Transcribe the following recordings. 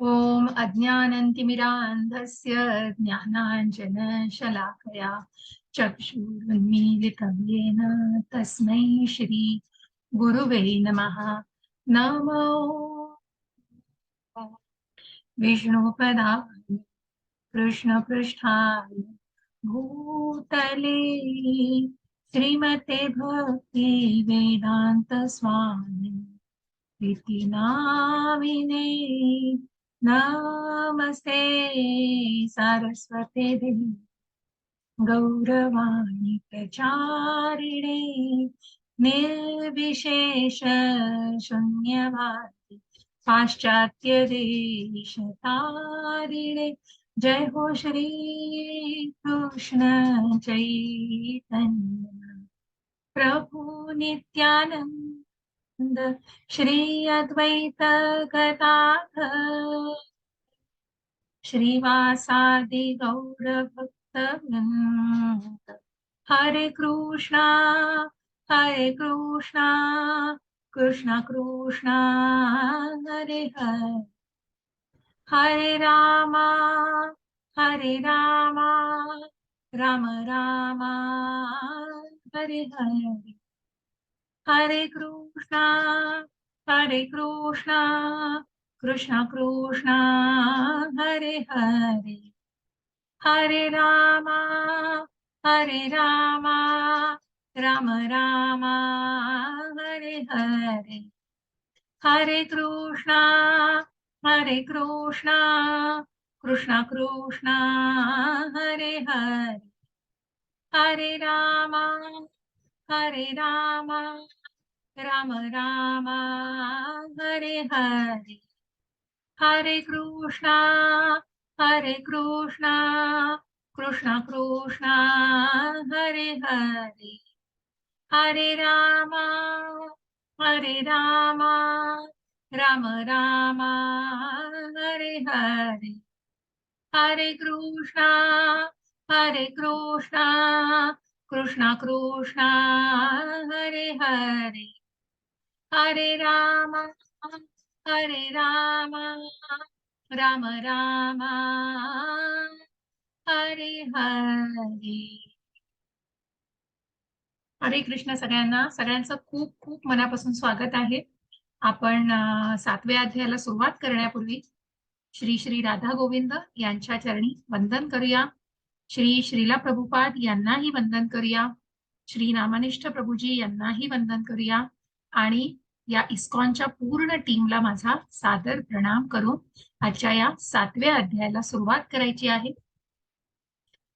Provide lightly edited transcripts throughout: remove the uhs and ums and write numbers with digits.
ॐ अज्ञानन्तिमिरान्धस्य ज्ञानाञ्जनशलाकया चक्षुरुन्मीलितं येन तस्मै श्री गुरुवे नमः। नमो विष्णुपदाय कृष्णपृष्ठाय भूतले श्रीमते भक्ति वेदांत स्वामी इति नामिने नमस्ते सारस्वते देवी गौरवाणी प्रचारिणे निर्विशेष शून्यवादी पाश्चात्य देश तारिणे। जय हो श्री कृष्ण चैतन्य प्रभु नित्यानंद श्री अद्वैत गदाधर श्रीवासादि गौर भक्तवृंद। हरे कृष्णा कृष्ण कृष्णा हरे हरे, हरे रामा राम राम हरे हरे, हरे कृष्णा कृष्ण कृष्णा हरे हरे, हरे रामा राम राम हरे हरे, हरे कृष्णा कृष्ण कृष्णा हरे हरे, हरे रामा राम राम हरे हरे, हरे कृष्णा कृष्ण कृष्णा हरे हरे, हरे रामा राम हरे हरे, हरे कृष्णा कृष्ण कृष्णा हरे हरे, हरे रामा राम हरे हरे। हरे कृष्ण सगळ्यांना, सगळ्यांचं खूप खूप मनापासून स्वागत आहे। आपण 7व्या अध्यायाला सुरुवात करण्यापूर्वी श्री श्री राधा गोविंद यांच्या चरणी वंदन करूया। श्री श्रीला प्रभुपाद यांनाही वंदन करूया, श्री नामनिष्ठ प्रभूजी यांनाही वंदन करूया आणि या इस्कॉनच्या पूर्ण टीमला माझा सादर प्रणाम करून आजच्या या 7व्या अध्यायाला सुरुवात करायची आहे।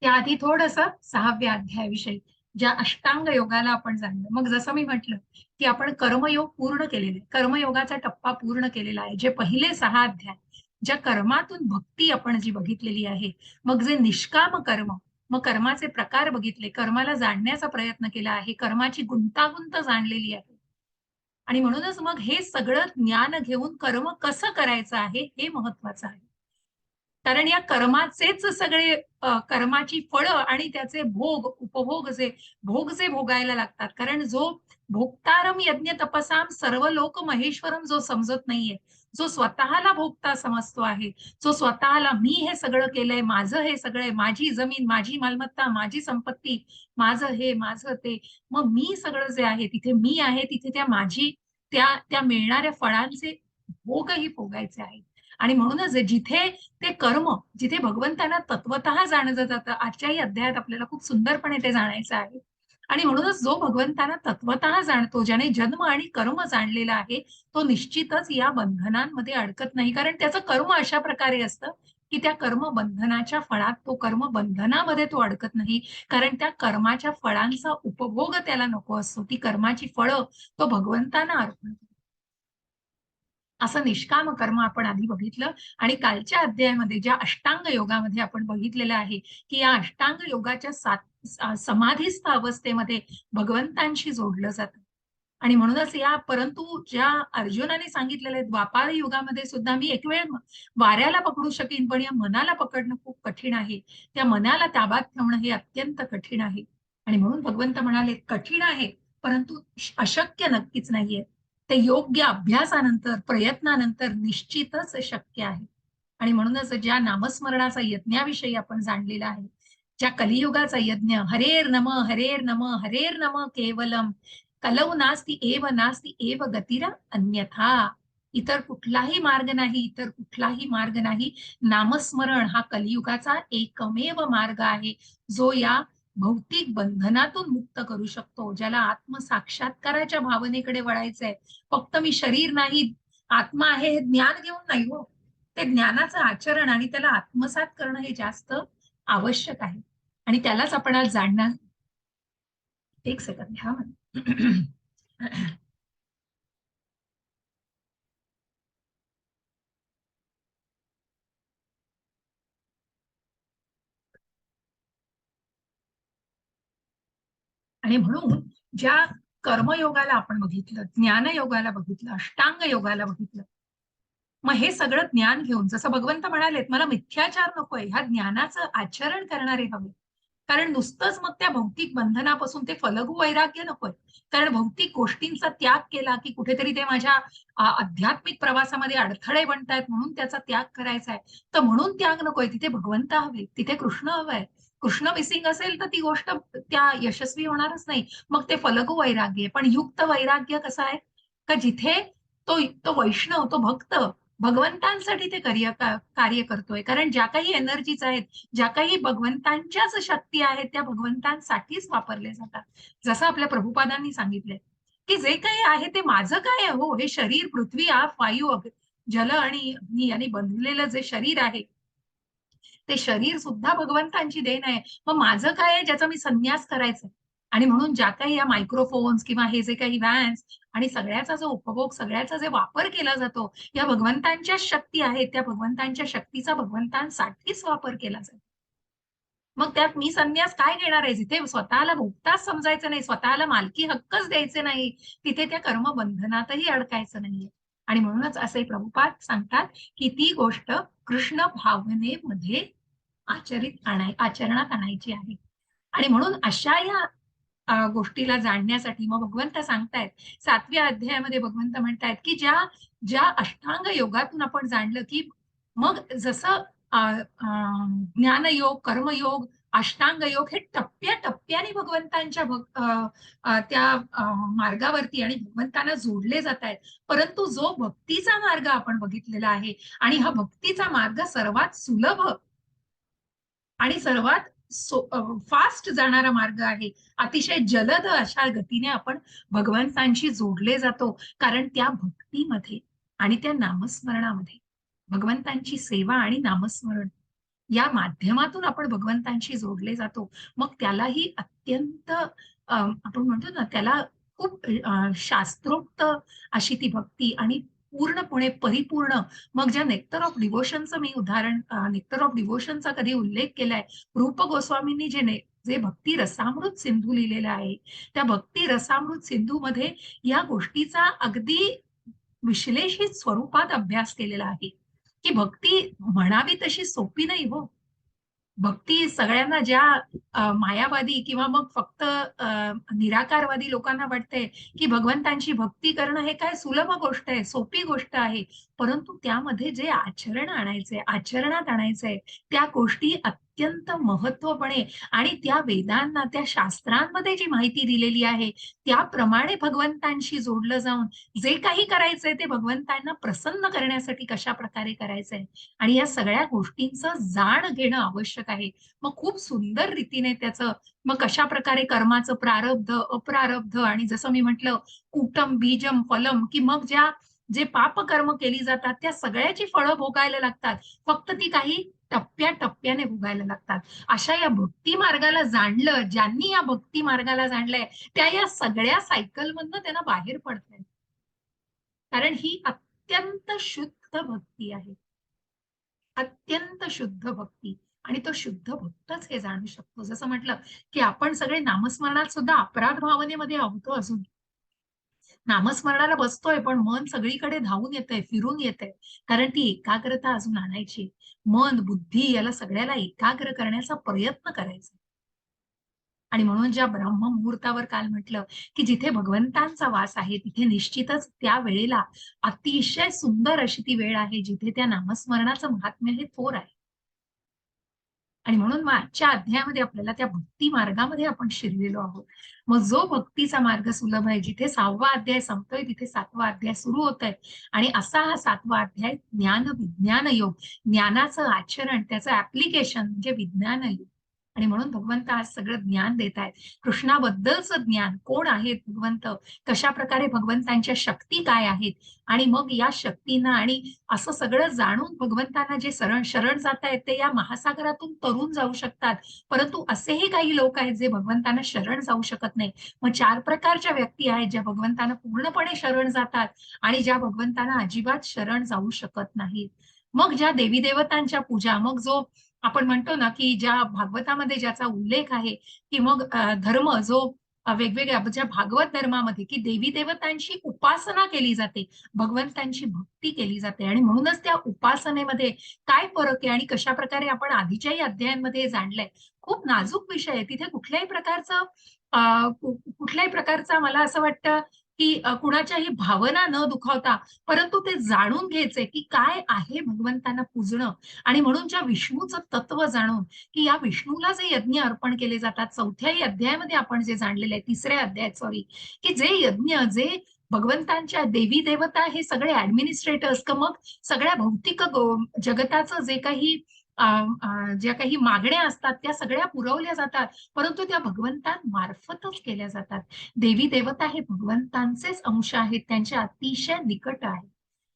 त्याआधी थोडंसं 6व्या अध्यायाविषयी, ज्या अष्टांग योगाला आपण जाणलं। मग जसं मी म्हटलं की आपण कर्मयोग पूर्ण केलेले, कर्मयोगाचा टप्पा पूर्ण केलेला आहे। जे पहिले 6 अध्याय ज्या कर्मातून भक्ती आपण जी बघितलेली आहे, मग जे निष्काम कर्म, मग कर्माचे प्रकार बघितले, कर्माला जाणण्याचा प्रयत्न केला आहे, कर्माची गुंतागुंत जाणलेली आहे आणि म्हणूनच मग हे सगळं ज्ञान घेऊन कर्म कसं करायचं आहे हे महत्वाचं आहे। कारण या कर्माचेच सगळे कर्माची फळं आणि त्याचे भोग, उपभोग जे भोगायला लागतात। कारण जो भोक्तारम यज्ञ तपसाम सर्व लोक महेश्वरम जो समजत नाहीये, जो स्वतःला भोगता समजतो आहे, जो स्वतःला मी हे सगळं केलंय, माझं हे सगळं, माझी जमीन, माझी मालमत्ता, माझी संपत्ती, माझं हे माझं ते, मग मी सगळं जे आहे तिथे मी आहे, तिथे त्या त्या मिळणाऱ्या फळांचे भोगही भोगायचे आहेत। आणि म्हणूनच जिथे ते कर्म, जिथे भगवंताला तत्वतः जाणलं जातं, आजच्याही अध्यायात आपल्याला खूप सुंदरपणे ते जाणायचं आहे। आणि म्हणूनच जो भगवंताला तत्वतः जाणतो, ज्याने जन्म आणि कर्म जाणलेला आहे, तो निश्चितच या बंधनांमध्ये अडकत नाही। कारण त्याचं कर्म अशा प्रकारे असतं की त्या कर्म बंधनाच्या फळात, तो कर्म बंधनामध्ये तो अडकत नाही। कारण त्या कर्माच्या फळांचा उपभोग त्याला नको असतो, ती कर्माची फळं तो भगवंतांना अर्पण करतो। असं निष्काम कर्म आपण आधी बघितलं आणि कालच्या अध्यायामध्ये ज्या अष्टांग योगामध्ये आपण बघितलेलं आहे की या अष्टांग योगाच्या समाधीस्थ अवस्थेमध्ये भगवंतांशी जोडलं जातं। आणि म्हणूनच या परंतु ज्या अर्जुनाने सांगितलेले द्वापार युगामध्ये सुद्धा मी एक वेळ वाऱ्याला पकडू शकेन, पण या मनाला पकडणं खूप कठीण आहे, त्या मनाला ताब्यात ठेवणं हे अत्यंत कठीण आहे। आणि म्हणून भगवंत म्हणाले कठीण आहे परंतु अशक्य नक्कीच नाहीये, ते योग्य अभ्यासानंतर प्रयत्नानंतर निश्चितच शक्य आहे। आणि म्हणूनच ज्या नामस्मरणाचा यज्ञाविषयी आपण जाणलेला आहे, ज्या कलियुगाचा यज्ञ, हरेर नम हरेर नम हरेर नम केवलम कलौ नास्ति एव गतिरा अन्यथा. इतर कुठलाही मार्ग नाही, इतर कुठलाही मार्ग नाही. नामस्मरण हा कलियुगाचा एकमेव मार्ग आहे, जो या भौतिक बंधनातून मुक्त करू शकतो, ज्याला आत्मसाक्षात्काराच्या भावनेकडे वळायचंय. फक्त मी शरीर नाही, आत्मा आहे हे ज्ञान घेऊन नाही हो, ते ज्ञानाचं आचरण आणि त्याला आत्मसात करणं हे जास्त आवश्यक आहे. आणि त्यालाच आपण आज जाणणार. एक सेकंद घ्या. आणि म्हणून ज्या कर्मयोगाला आपण बघितलं, ज्ञानयोगाला बघितलं, अष्टांग योगाला बघितलं, मग हे सगळं ज्ञान घेऊन जसं भगवंत म्हणालेत, मला मिथ्याचार नकोय, ह्या ज्ञानाचं आचरण करणारे हवे. कारण नुसतंच मग त्या भौतिक बंधनापासून ते फलगू वैराग्य नकोय. कारण भौतिक गोष्टींचा त्याग केला की कुठेतरी ते माझ्या आध्यात्मिक प्रवासामध्ये अडथळे बनतायत, म्हणून त्याचा त्याग करायचा आहे. तर म्हणून त्याग नकोय, तिथे भगवंत हवे, तिथे कृष्ण हवंय. कृष्ण मिसिंग असेल तर ती गोष्ट त्या यशस्वी होणारच नाही. मग ते फलगू वैराग्य. पण युक्त वैराग्य कसं आहे का, जिथे तो तो वैष्णव, तो भक्त भगवंतांसाठी ते कार्य करतोय. कारण ज्या काही एनर्जीज आहेत, ज्या काही भगवंतांच्याच शक्ती आहेत, त्या भगवंतांसाठीच वापरले जातात. जसं आपल्या प्रभुपादांनी सांगितलंय की जे काही आहे ते माझं काय आहे हो, हे शरीर, पृथ्वी, आप, वायू, जल आणि अग्नी यांनी बनलेलं जे शरीर आहे, ते शरीर सुद्धा भगवंतांची देण आहे. मग माझं काय आहे ज्याचा मी संन्यास करायचा. आणि म्हणून ज्या काही या मायक्रोफोन्स किंवा हे जे काही व्हॅन्स आणि सगळ्याचा जो उपभोग, सगळ्याचा जे वापर केला जातो, या भगवंतांच्या शक्ती आहेत, त्या भगवंतांच्या शक्तीचा भगवंतांसाठीच वापर केला जातो. मग त्यात मी संन्यास काय घेणार आहे, जिथे स्वतःला भोगताच समजायचं नाही, स्वतःला मालकी हक्कच द्यायचे नाही, तिथे त्या कर्मबंधनातही अडकायचं नाहीये. आणि म्हणूनच असे प्रभुपाद सांगतात की ती गोष्ट कृष्ण भावनेमध्ये आचरणात आणायची आहे. आणि म्हणून अशा या गोष्टीला जाणण्यासाठी मग भगवंत सांगतायत 7व्या अध्यायामध्ये, भगवंत म्हणतायत की ज्या ज्या अष्टांग योगातून आपण जाणलं की मग जसं ज्ञानयोग, कर्मयोग, अष्टांग योग हे टप्प्याटप्प्याने भगवंतांच्या त्या मार्गावरती आणि भगवंतांना जोडले जात आहेत. परंतु जो भक्तीचा मार्ग आपण बघितलेला आहे, आणि हा भक्तीचा मार्ग सर्वात सुलभ आणि सर्वात फास्ट जाणारा मार्ग आहे. अतिशय जलद अशा गतीने आपण भगवंतांशी जोडले जातो. कारण त्या भक्तीमध्ये आणि त्या नामस्मरणामध्ये, भगवंतांची सेवा आणि नामस्मरण या माध्यमातून आपण भगवंतांशी जोडले जातो. मग त्यालाही अत्यंत आपण म्हणतो ना, त्याला खूप शास्त्रोक्त अशी ती भक्ती आणि पूर्णपणे परिपूर्ण. मग ज्या नेक्टर ऑफ डिव्होशनचं मी उदाहरण, नेक्टर ऑफ डिव्होशनचा कधी उल्लेख केलाय, रूप गोस्वामींनी जे भक्ती रसामृत सिंधू लिहिलेला आहे, त्या भक्ती रसामृत सिंधूमध्ये या गोष्टीचा अगदी विश्लेषित स्वरूपात अभ्यास केलेला आहे की भक्ती म्हणावी तशी सोपी नाही हो. भक्ती सगळ्यांना, ज्या मायावादी किंवा मग फक्त निराकारवादी लोकांना वाटते की भगवंतांची भक्ती करणं हे काय सुलभ गोष्ट आहे, सोपी गोष्ट आहे. परंतु त्यामध्ये जे आचरण आणायचंय, आचरणात आणायचंय, त्या गोष्टी अत्यंत महत्वपणे आणि त्या वेदांना, त्या शास्त्रांमध्ये जी माहिती दिलेली आहे त्याप्रमाणे भगवंतांशी जोडलं जाऊन जे काही करायचंय ते भगवंतांना प्रसन्न करण्यासाठी कशा प्रकारे करायचंय, आणि या सगळ्या गोष्टींचं जाण घेणं आवश्यक आहे. मग खूप सुंदर रीतीने त्याचं, मग कशा प्रकारे कर्माचं प्रारब्ध, अप्रारब्ध, आणि जसं मी म्हटलं कुटम बीजम फलम, की मग जे पापकर्म केली जातात त्या सगळ्याची फळं भोगायला लागतात, फक्त ती काही टप्प्याटप्प्याने भोगायला लागतात. अशा या भक्ती मार्गाला जाणलं, ज्यांनी या भक्ती मार्गाला जाणलंय त्या या सगळ्या सायकलमधनं त्यांना बाहेर पडतायत. कारण ही अत्यंत शुद्ध भक्ती आहे, अत्यंत शुद्ध भक्ती. आणि तो शुद्ध भक्तच हे जाणू शकतो. जसं म्हटलं की आपण सगळे नामस्मरणात सुद्धा अपराध भावनेमध्ये आहोत अजून. नामस्मरणाला बसतोय पण मन सगळीकडे धावून येतंय, फिरून येतंय. कारण ती एकाग्रता अजून आणायची. मन, बुद्धी याला सगळ्याला एकाग्र करण्याचा प्रयत्न करायचा. आणि म्हणून ज्या ब्रह्ममुहूर्तावर काल म्हटलं की जिथे भगवंतांचा वास आहे तिथे निश्चितच त्या वेळेला अतिशय सुंदर अशी ती वेळ आहे जिथे त्या नामस्मरणाचं महात्म्य हे थोर आहे. आणि म्हणून मग आजच्या अध्यायामध्ये आपल्याला त्या भक्ती मार्गामध्ये आपण शिरलेलो आहोत. मग जो भक्तीचा मार्ग सुलभ आहे, जिथे 6वा अध्याय संपतोय तिथे 7वा अध्याय सुरू होत आहे. आणि असा हा 7वा अध्याय ज्ञान विज्ञान योग, ज्ञानाचं आचरण, त्याचं ऍप्लिकेशन म्हणजे विज्ञान योग. आणि म्हणून भगवंत आज सगळं ज्ञान देत आहेत. कृष्णाबद्दलचं ज्ञान, कोण आहेत भगवंत, कशा प्रकारे भगवंतांच्या शक्ती काय आहेत, आणि मग या शक्तींना आणि असं सगळं जाणून भगवंतांना जे शरण जात आहेत ते या महासागरातून तरून जाऊ शकतात. परंतु असेही काही लोक आहेत जे भगवंतांना शरण जाऊ शकत नाही. मग 4 प्रकारच्या व्यक्ती आहेत ज्या भगवंतांना पूर्णपणे शरण जातात आणि ज्या भगवंतांना अजिबात शरण जाऊ शकत नाहीत. मग ज्या देवी देवतांच्या पूजा, मग जो आपण म्हणतो ना की ज्या भागवतामध्ये ज्याचा उल्लेख आहे की मग धर्म जो वेगवेगळ्या ज्या भागवत धर्मामध्ये की देवी देवतांची उपासना केली जाते, भगवंतांची भक्ती केली जाते. आणि म्हणूनच त्या उपासनेमध्ये काय फरक आहे आणि कशा प्रकारे आपण आधीच्याही अध्यायांमध्ये जाणलंय. खूप नाजूक विषय आहे, तिथे कुठल्याही प्रकारचा मला असं वाटतं की कुणाच्याही भावना न दुखावता, परंतु ते जाणून घ्यायचे की काय आहे भगवंतांना पूजणं. आणि म्हणून ज्या विष्णूचं तत्व जाणून की या विष्णूला जे यज्ञ अर्पण केले जातात, 4थ्याही अध्यायामध्ये आपण जे जाणलेलं आहे, 3ऱ्या अध्यायात सॉरी, की जे यज्ञ, जे भगवंतांच्या देवी देवता हे सगळे ऍडमिनिस्ट्रेटर्स, मग सगळ्या भौतिक जगताचं जे काही ज्या काही मागण्या असतात त्या सगळ्या पुरवल्या जातात, परंतु त्या भगवंतांमार्फतच केल्या जातात. देवी देवता हे भगवंतांचेच अंश आहेत, त्यांच्या अतिशय निकट आहेत.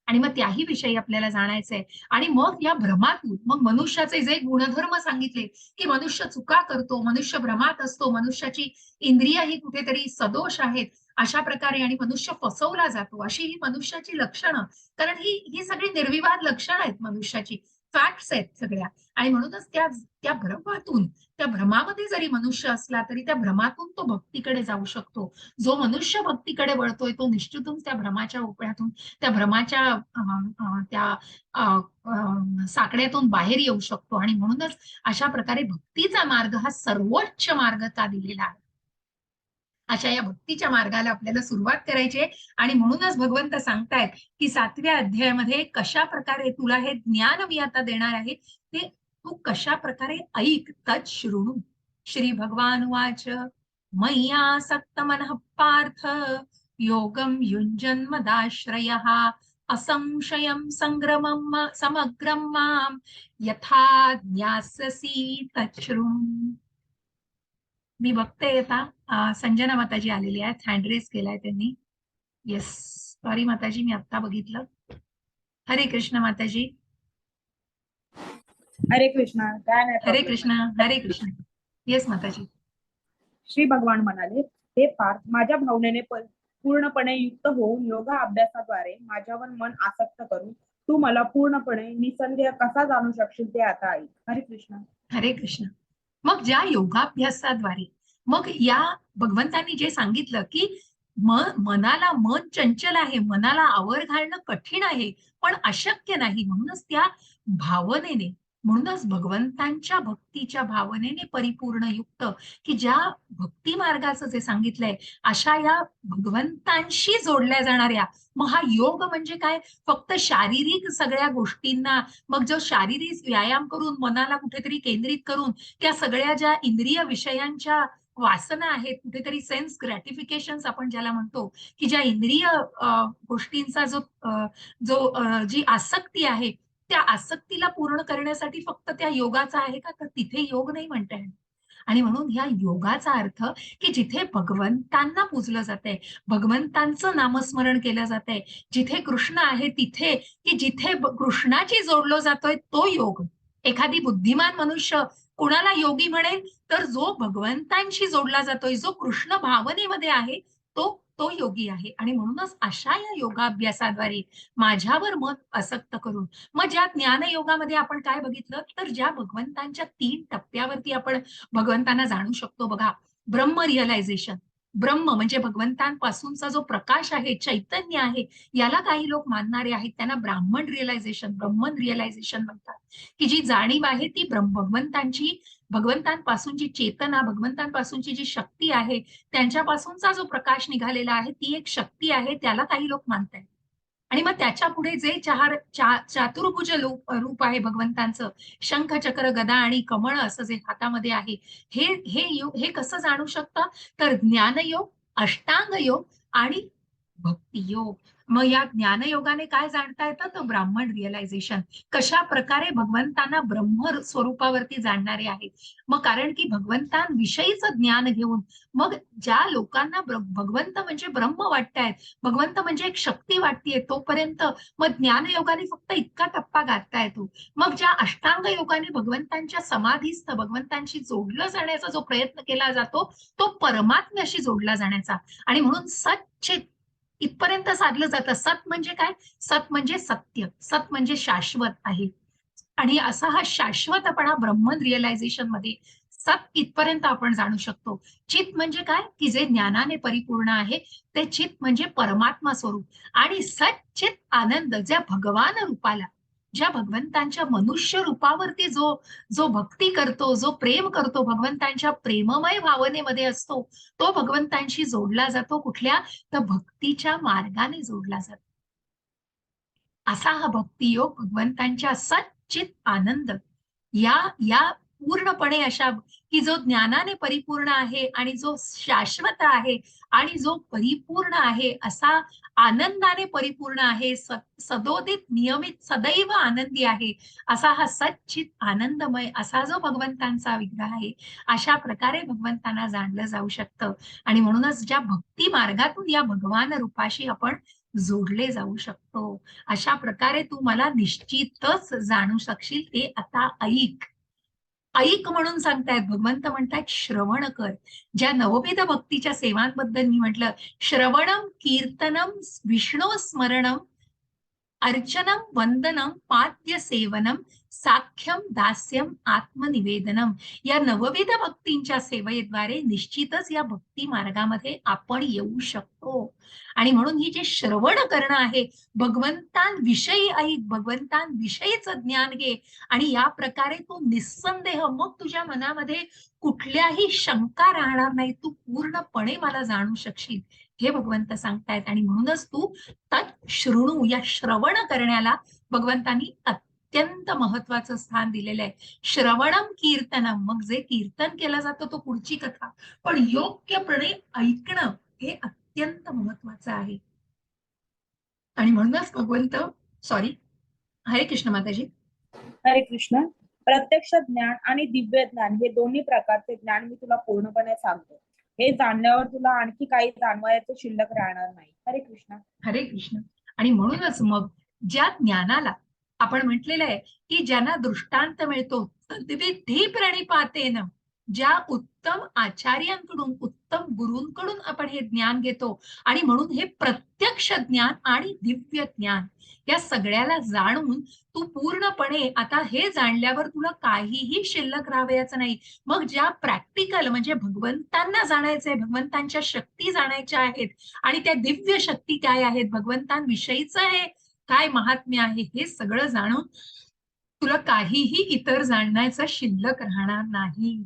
आणि मग त्याही विषयी आपल्याला जाणायचंय. आणि मग या भ्रमातून मग मनुष्याचे जे गुणधर्म सांगितले की मनुष्य चुका करतो, मनुष्य भ्रमात असतो, मनुष्याची इंद्रिय ही कुठेतरी सदोष आहेत, अशा प्रकारे, आणि मनुष्य फसवला जातो, अशी ही मनुष्याची लक्षणं. कारण ही सगळी निर्विवाद लक्षणं आहेत मनुष्याची, फॅक्ट्स आहेत सगळ्या. आणि म्हणूनच त्या भ्रमातून, त्या भ्रमामध्ये जरी मनुष्य असला तरी त्या भ्रमातून तो भक्तीकडे जाऊ शकतो. जो मनुष्य भक्तीकडे वळतोय तो निश्चितच त्या भ्रमाच्या उपळ्यातून, त्या भ्रमाच्या त्या साकड्यातून बाहेर येऊ शकतो. आणि म्हणूनच अशा प्रकारे भक्तीचा मार्ग हा सर्वोच्च मार्ग का दिलेला आहे. अशा या भक्तीच्या मार्गाला आपल्याला सुरुवात करायची आहे. आणि म्हणूनच भगवंत सांगतायत की 7व्या अध्यायामध्ये कशा प्रकारे तुला हे ज्ञान मी आता देणार आहे, ते तू कशा प्रकारे ऐक, तत् शृणु. श्री भगवान वाच, मय्यासक्त मनः पार्थ, योगम युञ्जन्मदाश्रयः, असंशयं संग्रमं समग्रं मां, यथा ज्ञास्यसि तत् शृणु. मी बघते आता संजना माताजी आलेली आहेत, हँड रेस केलाय त्यांनी. येस, सॉरी माताजी, मी आता बघितलं. हरे कृष्ण माताजी. हरे कृष्ण. काय नाही, हरे कृष्ण. हरे कृष्ण. येस माताजी. श्री भगवान म्हणाले, हे पार्थ, माझ्या भावनेने पूर्णपणे युक्त होऊन योगा अभ्यासाद्वारे माझ्यावर मन आसक्त करून तू मला पूर्णपणे निसंदेह कसा जाणू शकशील ते आता ऐक. हरे कृष्ण. हरे कृष्ण. मग ज्या योगाभ्यासाद्वारे, मग या भगवंतांनी जे सांगितलं की मनाला, मन चंचल आहे, मनाला आवर घालणं कठीण आहे पण अशक्य नाही. म्हणूनच त्या भावनेने, म्हणूनच भगवंतांच्या भक्तीच्या भावनेने परिपूर्ण युक्त, की ज्या भक्ती मार्गाचं जे सांगितलंय अशा या भगवंतांशी जोडल्या जाणाऱ्या, मग हा योग म्हणजे काय, फक्त शारीरिक सगळ्या गोष्टींना, मग जो शारीरिक व्यायाम करून मनाला कुठेतरी केंद्रित करून त्या सगळ्या ज्या इंद्रिय विषयांच्या वासना आहेत, कुठेतरी सेन्स ग्रॅटिफिकेशन आपण ज्याला म्हणतो, की ज्या इंद्रिय गोष्टींचा जी आसक्ती आहे, त्या आसक्तीला पूर्ण करण्यासाठी फक्त त्या योगाचा आहे का, तर तिथे योग नाही म्हणता येणार. आणि म्हणून ह्या योगाचा अर्थ की जिथे भगवंतांना पूजलं जातंय, भगवंतांचं नामस्मरण केलं जातंय, जिथे कृष्ण आहे तिथे, की जिथे कृष्णाची जोडलो जातोय तो योग. एखादी बुद्धिमान मनुष्य कुणाला योगी म्हणेल, तर जो भगवंतांशी जोडला जातोय, जो कृष्ण भावनेमध्ये आहे, तो तो योगी आहे. आणि म्हणूनच अशा या योगाभ्यासाद्वारे माझ्यावर मन आसक्त करून, मग ज्या ज्ञानयोगामध्ये आपण काय बघितलं, तर ज्या भगवंतांच्या 3 टप्प्यावरती आपण भगवंतांना जाणू शकतो बघा. ब्रह्म रिअलायझेशन, ब्रह्म म्हणजे भगवंतांपासूनचा जो प्रकाश आहे, चैतन्य आहे, याला काही लोक मानणारे आहेत, त्यांना ब्राह्मण रिअलायझेशन, ब्रह्मन रिअलायझेशन म्हणतात, की जी जाणीव आहे ती भगवंतांची भगवंतांपासून जी चेतना, भगवंतांपासूनची जी शक्ती आहे, त्यांच्यापासूनचा जो प्रकाश निघालेला आहे, ती एक शक्ती आहे, त्याला काही लोक मानतायत. आणि मग त्याच्या पुढे जे चातुर्भुज रूप आहे भगवंतांचं, शंख, चक्र, गदा आणि कमळ असं जे हातामध्ये आहे, हे कसं जाणू शकतं? तर ज्ञानयोग, अष्टांग योग आणि भक्तियोग. मग या ज्ञानयोगाने काय जाणता येतं? तर ब्राह्मण रिअलायझेशन. कशा प्रकारे भगवंतांना ब्रह्म स्वरूपावरती जाणणारे आहेत. मग कारण की भगवंतांविषयीचं ज्ञान घेऊन मग ज्या लोकांना भगवंत म्हणजे ब्रह्म वाटतायत, भगवंत म्हणजे एक शक्ती वाटतेय, तोपर्यंत मग ज्ञानयोगाने फक्त इतका टप्पा गाठता येतो. मग ज्या अष्टांग योगाने भगवंतांच्या समाधीस्थ, भगवंतांशी जोडलं जाण्याचा जो प्रयत्न केला जातो, तो परमात्म्याशी जोडला जाण्याचा. आणि म्हणून सच्चित इथपर्यंत साधलं जातं. सत म्हणजे काय? सत म्हणजे सत्य, सत म्हणजे शाश्वत आहे. आणि असा हा शाश्वतपणा ब्रह्मन रिअलायझेशन मध्ये सत इथपर्यंत आपण जाणू शकतो. चित म्हणजे काय? की जे ज्ञानाने परिपूर्ण आहे, ते चित म्हणजे परमात्मा स्वरूप. आणि सच्चित आनंद ज्या भगवान रूपाला, ज्या भगवंतांच्या मनुष्य रूपावरती जो जो भक्ती करतो, जो प्रेम करतो, भगवंतांच्या प्रेममय भावनेमध्ये असतो, तो भगवंतांशी जोडला जातो. कुठल्या? तर भक्तीच्या मार्गाने जोडला जातो. असा हा भक्तियोग भगवंतांच्या सच्चित आनंद या या पूर्णपणे अशा की जो ज्ञानाने परिपूर्ण आहे आणि जो शाश्वत आहे आणि जो परिपूर्ण आहे, असा आनंदाने परिपूर्ण आहे, सदोदित नियमित सदैव आनंदी आहे, असा हा सच्चित आनंदमय असा जो भगवंतांचा विग्रह आहे, अशा प्रकारे भगवंतांना जाणलं जाऊ शकतं. आणि म्हणूनच ज्या भक्ती मार्गातून या भगवान रूपाशी आपण जोडले जाऊ शकतो. अशा प्रकारे तू मला निश्चितच जाणू शकशील, ते आता ऐक. ऐक म्हणून सांगतायत भगवंत, म्हणतायत श्रवण कर. ज्या नवविध भक्तीच्या सेवांबद्दल मी म्हटलं, श्रवणम, कीर्तनम, विष्णू स्मरणम, अर्चनम, वंदनम, पाद्य सेवनम, साख्यम, दास्यम, आत्मनिवेदनम. या नवविध भक्तींच्या सेवेद्वारे निश्चितच या भक्ती मार्गामध्ये आपण येऊ शकतो. आणि म्हणून ही जे श्रवण करणं आहे, भगवंतांविषयी ऐक, भगवंतांविषयीचं ज्ञान घे, आणि या प्रकारे तू निस्संदेह मग तुझ्या मनामध्ये कुठल्याही शंका राहणार नाही, तू पूर्णपणे मला जाणू शकशील, हे भगवंत सांगतायत. आणि म्हणूनच तू शृणू, या श्रवण करण्याला भगवंतांनी अत्यंत महत्वाचं स्थान दिलेलं आहे. श्रवणम कीर्तनम, मग जे कीर्तन केलं जातं तो पुढची कथा, पण योग्यपणे ऐकणं हे अत्यंत महत्वाचं आहे. आणि म्हणूनच भगवंत, सॉरी, हरे कृष्ण माताजी. हरे कृष्ण. प्रत्यक्ष ज्ञान आणि दिव्य ज्ञान हे दोन्ही प्रकारचे ज्ञान मी तुला पूर्णपणे सांगतो. हे जाणल्यावर तुला आणखी काही जाणवायचं शिल्लक राहणार नाही. हरे कृष्ण. हरे कृष्ण. आणि म्हणूनच मग ज्या ज्ञानाला आपण म्हटलेलं आहे की ज्यांना दृष्टांत मिळतो, तद्विधी प्रणिपातेन, ज्या उत्तम आचार्यांकडून, उत्तम गुरूंकडून आपण हे ज्ञान घेतो, आणि म्हणून हे प्रत्यक्ष ज्ञान आणि दिव्य ज्ञान या सगळ्याला जाणून तू पूर्णपणे, आता हे जाणल्यावर तुला काहीही शिल्लक राहावयाचं नाही. मग ज्या प्रॅक्टिकल म्हणजे भगवंतांना जाणायचंय, भगवंतांच्या शक्ती जाणायच्या आहेत, आणि त्या दिव्य शक्ती काय आहेत, भगवंतांविषयीचं हे काय महात्म्य आहे, हे सगळं जाणून तुला काहीही इतर जाणण्याचं शिल्लक राहणार नाही.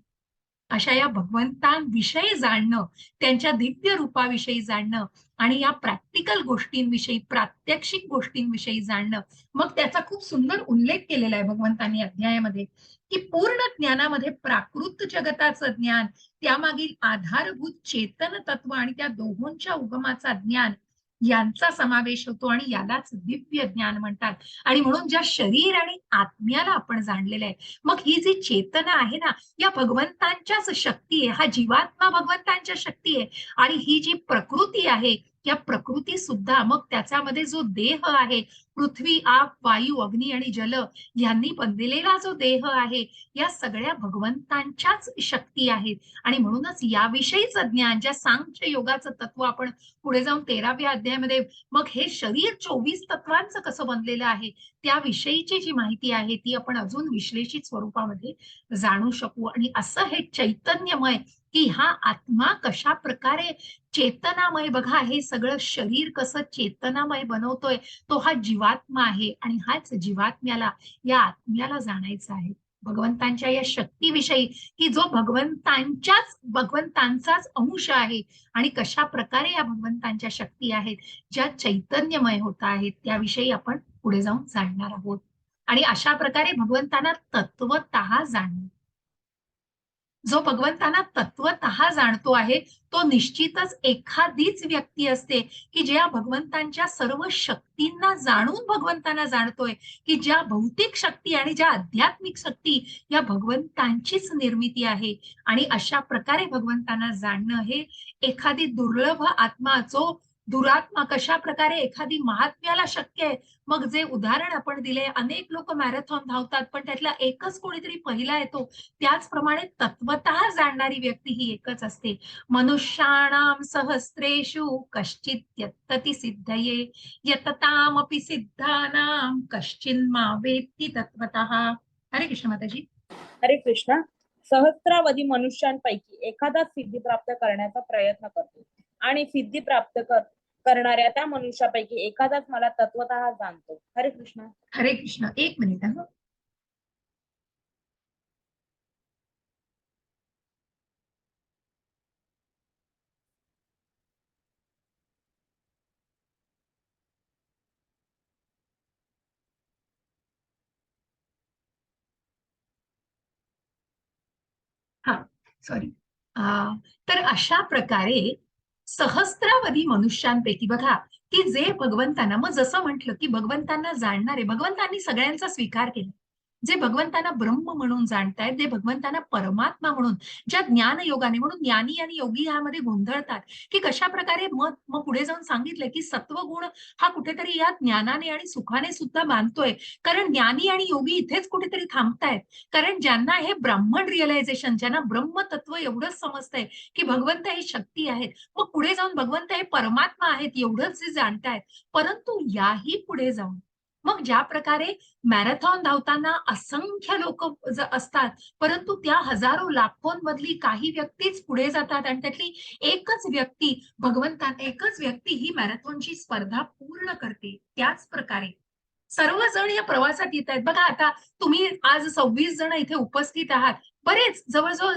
अशा या भगवंतांविषयी जाणणं, त्यांच्या दिव्य रूपाविषयी जाणणं, आणि या प्रॅक्टिकल गोष्टींविषयी, प्रात्यक्षिक गोष्टींविषयी जाणणं. मग त्याचा खूप सुंदर उल्लेख केलेला आहे भगवंतांनी अध्यायामध्ये, की पूर्ण ज्ञानामध्ये प्राकृत जगताचं ज्ञान, त्यामागील आधारभूत चेतन तत्व आणि त्या दोहोंच्या उगमाचा ज्ञान यांचा समावेश होतो, आणि यालाच दिव्य ज्ञान म्हणतात. आणि म्हणून ज्या शरीर आणि आत्म्याला आपण जाणलेलं आहे, मग ही जी चेतना आहे ना, या भगवंतांच्याच शक्ती आहे. हा जीवात्मा भगवंतांच्या शक्ती आहे, आणि ही जी प्रकृती आहे, या प्रकृती सुद्धा, मग त्याच्यामध्ये जो देह आहे, पृथ्वी, आग, वायू, अग्नी आणि जल यांनी बनलेला जो देह आहे, या सगळ्या भगवंतांच्याच शक्ती आहेत. आणि म्हणूनच याविषयीचं ज्ञान, ज्या सांख्य योगाचं तत्व आपण पुढे जाऊन 13व्या अध्यायामध्ये, मग हे शरीर 24 तत्वांचं कसं बनलेलं आहे, त्याविषयीची जी माहिती आहे, ती आपण अजून विश्लेषित स्वरूपामध्ये जाणू शकू. आणि असं हे चैतन्यमय, की हा आत्मा कशा प्रकारे चेतनामय, बघा हे सगळं शरीर कसं चेतनामय बनवतोय, तो हा जीवात्मा आहे, आणि हाच जीवात्म्याला, या आत्म्याला जाणायचा आहे. भगवंतांच्या या शक्तीविषयी, की जो भगवंतांचाच अंश आहे आणि कशा प्रकारे या भगवंतांच्या शक्ती आहेत ज्या चैतन्यमय होत आहेत त्याविषयी आपण पुढे जाऊन जाणणार आहोत. आणि अशा प्रकारे भगवंतांना तत्वतः जाणणं, जो भगवंतांना तत्वतः जाणतो आहे तो निश्चितच एखादीच व्यक्ती असते की ज्या भगवंतांच्या सर्व शक्तींना जाणून भगवंतांना जाणतोय, की ज्या भौतिक शक्ती आणि ज्या आध्यात्मिक शक्ती या भगवंतांचीच निर्मिती आहे. आणि अशा प्रकारे भगवंतांना जाणणं हे एखादी दुर्लभ आत्मा, जो दुरात्मा कशा प्रकारे एखादी महात्म्याला शक्य आहे. मग जे उदाहरण आपण दिले, अनेक लोक मॅरेथॉन धावतात पण त्यातला एकच कोणीतरी पहिला येतो, त्याचप्रमाणे तत्वतः जाणणारी व्यक्ती ही एकच असते. मनुष्याणाम सहस्रेषु कश्चित् यत्तति सिद्धये यततामपि सिद्धानाम कश्चिन्मा वेत्ति तत्वतः. हरे कृष्ण माताजी. हरे कृष्ण. सहस्रावधी मनुष्यांपैकी एखादा सिद्धी प्राप्त करण्याचा प्रयत्न करतो आणि सिद्धी प्राप्त करणाऱ्या त्या मनुष्यापैकी एखादाच मला तत्वतः जाणतो. हरे कृष्ण. हरे कृष्ण. एक मिनिट हा. हा, सॉरी. तर अशा प्रकारे सहस्रावधी मनुष्यांपैकी बघा, की जे भगवंतांना, मग जसं म्हटलं की भगवंतांना जाणणारे, भगवंतांनी सगळ्यांचा स्वीकार केला. जे भगवंतांना ब्रह्म म्हणून जाणतायत, जे भगवंतांना परमात्मा म्हणून, ज्या ज्ञान योगाने, म्हणून ज्ञानी आणि योगी यामध्ये गोंधळतात की कशा प्रकारे, मग पुढे जाऊन सांगितलंय की सत्वगुण हा कुठेतरी या ज्ञानाने आणि सुखाने सुद्धा बांधतोय. कारण ज्ञानी आणि योगी इथेच कुठेतरी थांबतायत. कारण ज्यांना हे ब्राह्मण रिअलायझेशन, ज्यांना ब्रह्मतत्व एवढंच समजतंय की भगवंत ही शक्ती आहेत, मग पुढे जाऊन भगवंत हे परमात्मा आहेत एवढंच जे जाणतायत. परंतु याही पुढे जाऊन मग ज्या प्रकारे मॅरेथॉन धावताना असंख्य लोक असतात, परंतु त्या हजारो लाखोंमधली काही व्यक्तीच पुढे जातात आणि त्यातली एकच व्यक्ती ही मॅरेथॉनची स्पर्धा पूर्ण करते. त्याच प्रकारे सर्वजण या प्रवासात येत आहेत. बघा, आता तुम्ही आज 26 जण इथे उपस्थित आहात, बरेच जवळजवळ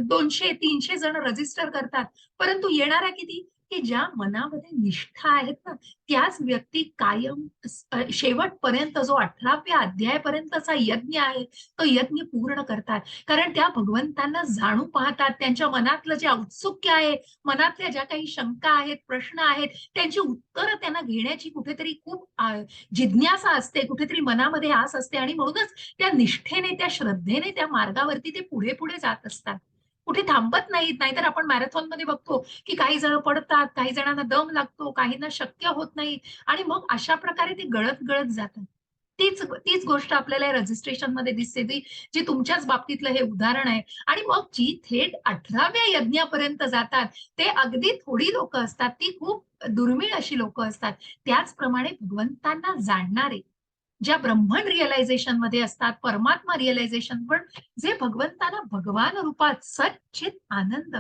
200-300 जण रजिस्टर करतात, परंतु येणाऱ्या किती, की ज्या मनामध्ये निष्ठा आहेत ना, त्याच व्यक्ती कायम शेवटपर्यंत, जो 18व्या अध्यायापर्यंतचा यज्ञ आहे तो यज्ञ पूर्ण करतात. कारण त्या भगवंतांना जाणू पाहतात. त्यांच्या मनातलं जे औत्सुक्य आहे, मनातल्या ज्या काही शंका आहेत, प्रश्न आहेत, त्यांची उत्तरं त्यांना घेण्याची कुठेतरी खूप जिज्ञासा असते, कुठेतरी मनामध्ये आस असते आणि म्हणूनच त्या निष्ठेने, त्या श्रद्धेने त्या मार्गावरती ते पुढे पुढे जात असतात. कुठे थांबत नाहीत. नाहीतर आपण मॅरेथॉन मध्ये बघतो की काही जण पडतात, काही जणांना दम लागतो, काहींना शक्य होत नाही आणि मग अशा प्रकारे ते गळत गळत जातात. तीच गोष्ट आपल्याला रजिस्ट्रेशन मध्ये दिसते, जी तुमच्याच बाबतीतलं हे उदाहरण आहे. आणि मग जी थेट 18व्या यज्ञापर्यंत जातात, ते अगदी थोडी लोक असतात, ती खूप दुर्मिळ अशी लोक असतात. त्याचप्रमाणे भगवंतांना जाणणारे, ज्या ब्रह्मण रिअलायझेशन मध्ये असतात, परमात्मा रिअलायझेशन, पण जे भगवंतांना भगवान रूपात सच्चित आनंद,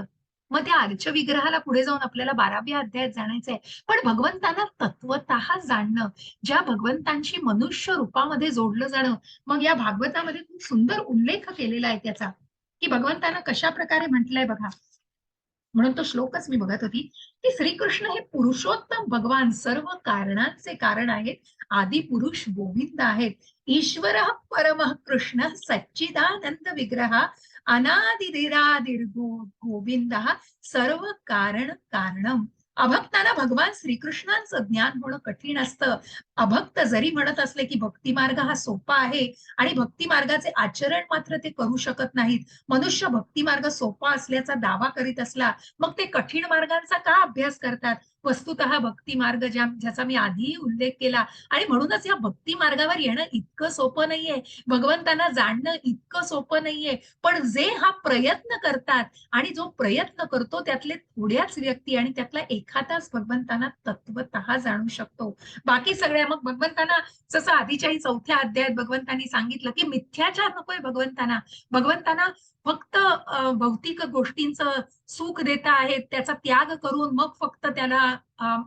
मग त्या अर्च विग्रहाला पुढे जाऊन आपल्याला 12व्या अध्यायात जाणायचंय. पण भगवंतांना तत्वतः जाणणं, ज्या भगवंतांशी मनुष्य रूपामध्ये जोडलं जाणं. मग या भागवतामध्ये खूप सुंदर उल्लेख केलेला आहे त्याचा, की भगवंतांना कशा प्रकारे म्हटलंय बघा. म्हणून तो श्लोकच मी बघत होती, की श्रीकृष्ण हे पुरुषोत्तम भगवान, सर्व कारणांचे कारण आहेत, आदि पुरुष गोविंद आहेत. ईश्वर परम कृष्ण सच्चिदानंद विग्रह अनादिरादिर गोविंद सर्व कारण कारणम. अभक्तांना भगवान श्रीकृष्णांचं ज्ञान होणं कठीण असतं. अभक्त जरी म्हणत असले की भक्ती मार्ग हा सोपा आहे आणि भक्ती मार्गाचे आचरण मात्र ते करू शकत नाहीत. मनुष्य भक्ती मार्ग सोपा असल्याचा दावा करीत असला, मग ते कठीण मार्गांचा का अभ्यास करतात? वस्तुतः भक्ती मार्ग ज्याचा मी आधीही उल्लेख केला, आणि म्हणूनच या भक्ती मार्गावर येणं इतकं सोपं नाहीये, भगवंतांना जाणणं इतकं सोपं नाहीये. पण जे हा प्रयत्न करतात आणि जो प्रयत्न करतो त्यातले थोड्याच व्यक्ती आणि त्यातला एखादाच भगवंतांना तत्वतः जाणू शकतो. बाकी सगळ्या, मग भगवंतांना जसं आधीच्याही 4थ्या अध्यायात भगवंतांनी सांगितलं की मिथ्याचार नकोय भगवंतांना. भगवंतांना फक्त भौतिक गोष्टींचं सुख देता आहेत, त्याचा त्याग करून मग फक्त त्याला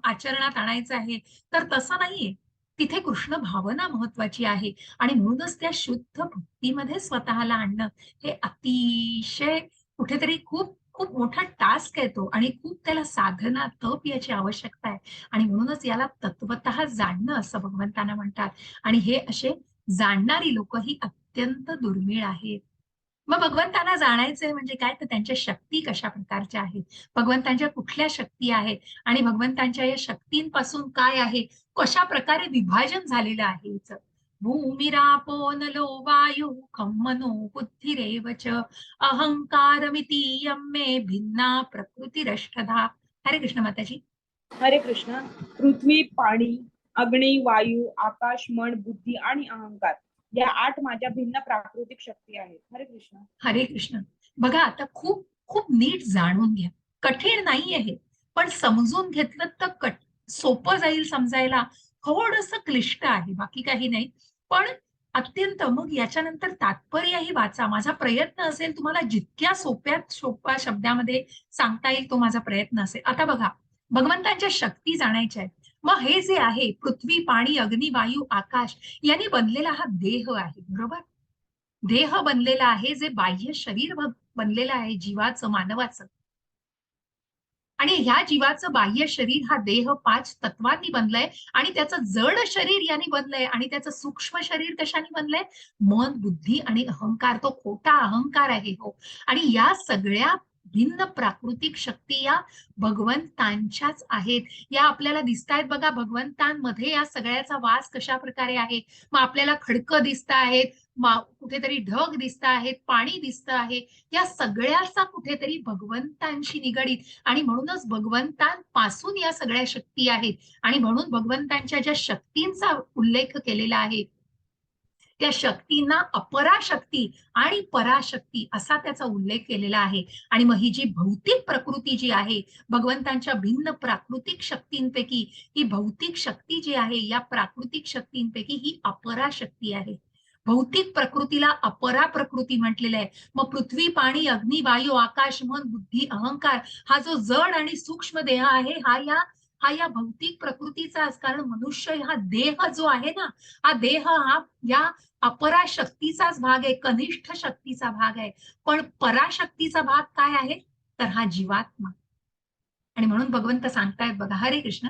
आचरणात आणायचं आहे. तर तसं नाहीये. तिथे कृष्ण भावना महत्वाची आहे आणि म्हणूनच त्या शुद्ध भक्तीमध्ये स्वतःला आणणं हे अतिशय कुठेतरी खूप खूप मोठा टास्क आहे तो आणि खूप त्याला साधना तप याची आवश्यकता आहे आणि म्हणूनच याला तत्वतः जाणणं असं भगवंतांना म्हणतात आणि हे असे जाणणारी लोक ही अत्यंत दुर्मिळ आहेत. मग भगवंतांना जाणायचंय म्हणजे काय तर त्यांच्या शक्ती कशा प्रकारच्या आहेत, भगवंतांच्या कुठल्या शक्ती आहेत आणि भगवंतांच्या या शक्तींपासून काय आहे, कशा प्रकारे विभाजन झालेलं आहे हिचं. भूमिरापो नलो वायु खं मनो बुद्धिरेव च अहंकारमिति यं मे भिन्ना प्रकृतिरष्टधा. हरे कृष्ण माताजी. हरे कृष्ण. पृथ्वी, पाणी, अग्नी, वायू, आकाश, मन, बुद्धी आणि अहंकार या 8 माझ्या भिन्न प्राकृतिक शक्ती आहेत. हरे कृष्ण. हरे कृष्ण. बघा आता खूप खूप नीट जाणून घ्या. कठीण नाही आहे, पण समजून घेतलं तर सोपं जाईल समजायला. थोडंसं क्लिष्ट आहे, बाकी काही नाही. पण अत्यंत मग याच्यानंतर तात्पर्यही वाचा. माझा प्रयत्न असेल तुम्हाला जितक्या सोप्यात सोप्या शब्दामध्ये सांगता येईल तो माझा प्रयत्न असेल. आता बघा, भगवंतांच्या शक्ती जाणायच्या आहेत. मग हे जे आहे पृथ्वी, पाणी, अग्नी, वायू, आकाश यांनी बनलेला हा देह आहे, बरोबर? देह बनलेला आहे, जे बाह्य शरीर बनलेलं आहे जीवाचं, मानवाचं. आणि ह्या जीवाचं बाह्य शरीर हा देह 5 तत्वांनी बनलंय आणि त्याचं जड शरीर यांनी बनलंय आणि त्याचं सूक्ष्म शरीर कशाने बनलंय? मन, बुद्धी आणि अहंकार. तो खोटा अहंकार आहे हो. आणि या सगळ्या भिन्न प्राकृतिक शक्ती या भगवंतांच्याच आहेत. या आपल्याला दिसतायत बघा, भगवंतांमध्ये या सगळ्याचा वास कशा प्रकारे आहे. मग आपल्याला खडकं दिसत आहेत, कुठेतरी ढग दिसत आहेत, पाणी दिसत आहे. या सगळ्याचा कुठेतरी भगवंतांशी निगडीत आणि म्हणूनच भगवंतांपासून या सगळ्या शक्ती आहेत आणि म्हणून भगवंतांच्या ज्या शक्तींचा उल्लेख केलेला आहे त्या शक्तींना अपराशक्ती आणि पराशक्ती असा त्याचा उल्लेख केलेला आहे. आणि मग ही जी भौतिक प्रकृती जी आहे भगवंतांच्या भिन्न प्राकृतिक शक्तींपैकी ही भौतिक शक्ती जी आहे या प्राकृतिक शक्तींपैकी ही अपराशक्ती आहे. भौतिक प्रकृतीला अपरा प्रकृती म्हटलेलं आहे. मग पृथ्वी, पाणी, अग्नी, वायू, आकाश, मन, बुद्धी, अहंकार हा जो जड आणि सूक्ष्म देह आहे हा या भौतिक प्रकृतीचाच. कारण मनुष्य हा देह जो आहे ना, हा देह हा या अपराशक्तीचाच भाग आहे, कनिष्ठ शक्तीचा भाग आहे. पण पराशक्तीचा भाग काय आहे? तर हा जीवात्मा. आणि म्हणून भगवंत सांगतायत बघा, हरे कृष्ण.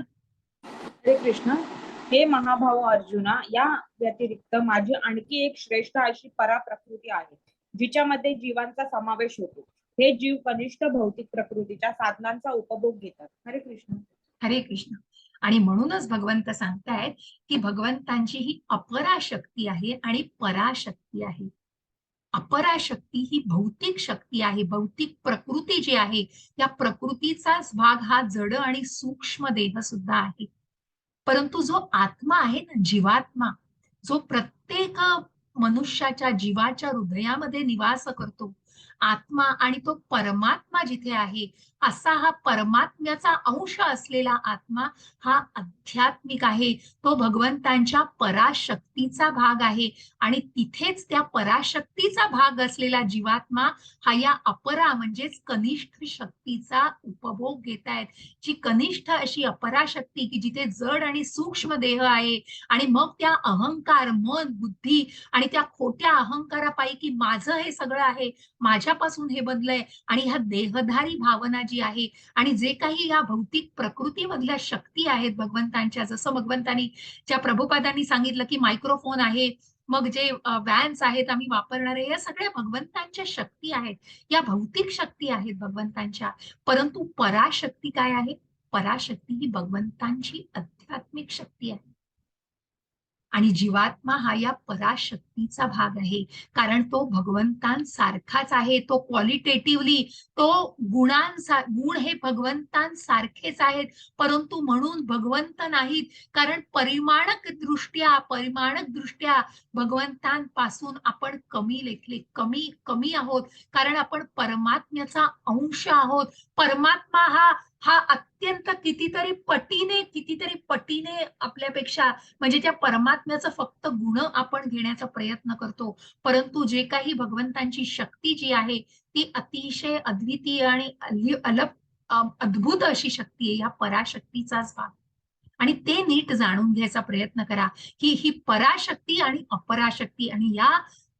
हरे कृष्ण. हे महाभाव अर्जुना, या व्यतिरिक्त माझी आणखी एक श्रेष्ठ अशी पराप्रकृती आहे, जिच्यामध्ये जीवांचा समावेश होतो. हे जीव कनिष्ठ भौतिक प्रकृतीच्या साधनांचा उपभोग घेतात. हरे कृष्ण. हरे कृष्ण. आणि म्हणूनच भगवंत सांगतायत की भगवंतांची ही अपराशक्ती आहे आणि पराशक्ती आहे. अपराशक्ती ही भौतिक शक्ती आहे. भौतिक प्रकृती जी आहे या प्रकृतीचाच भाग हा जड आणि सूक्ष्म देह सुद्धा आहे. परंतु जो आत्मा आहे ना, जीवात्मा, जो प्रत्येक मनुष्याच्या जीवाच्या हृदयामध्ये निवास करतो, आत्मा आणि तो परमात्मा जिथे आहे असा हा परमात्म्याचा अंश असलेला आत्मा हा आध्यात्मिक आहे. तो भगवंतांच्या पराशक्तीचा भाग आहे आणि तिथेच त्या पराशक्तीचा भाग असलेला जीवात्मा हा या अपरा म्हणजेच कनिष्ठ शक्तीचा उपभोग घेतायत. जी कनिष्ठ अशी अपराशक्ती की जिथे जड आणि सूक्ष्म देह आहे आणि मग त्या अहंकार, मन, बुद्धी आणि त्या खोट्या अहंकारापायी की माझं हे सगळं आहे, माझ्यापासून हे बनलंय आणि ह्या देहधारी भावना जी आहे आणि जे काही या भौतिक प्रकृतीमधल्या शक्ती आहेत भगवंतांच्या, जसं भगवंतांनी ज्या प्रभुपादांनी सांगितलं की मायक्रोफोन आहे, मग जे व्हॅन्स आहेत आम्ही वापरणारे, या सगळ्या भगवंतांच्या शक्ती आहेत. या भौतिक शक्ती आहेत भगवंतांच्या. परंतु पराशक्ती काय आहे? पराशक्ती ही भगवंतांची आध्यात्मिक शक्ती आहे. आणि जीवात्मा हा या पराशक्तीचा भाग आहे. कारण तो भगवंतांसारखाच आहे. तो क्वालिटेटिव्हली, तो गुण हे भगवंतांसारखेच आहेत. परंतु म्हणून भगवंत नाहीत. कारण परिमाणक दृष्ट्या भगवंतांपासून आपण कमी लेखले, कमी कमी आहोत. कारण आपण परमात्म्याचा अंश आहोत. परमात्मा हा हा अत्यंत कितीतरी पटीने आपल्यापेक्षा, म्हणजे त्या परमात्म्याचं फक्त गुण आपण घेण्याचा प्रयत्न करतो. परंतु जे काही भगवंतांची शक्ती जी आहे ती अतिशय अद्वितीय आणि अद्भुत अशी शक्ती आहे, या पराशक्तीचाच भाग. आणि ते नीट जाणून घ्यायचा प्रयत्न करा की ही पराशक्ती आणि अपराशक्ती, आणि या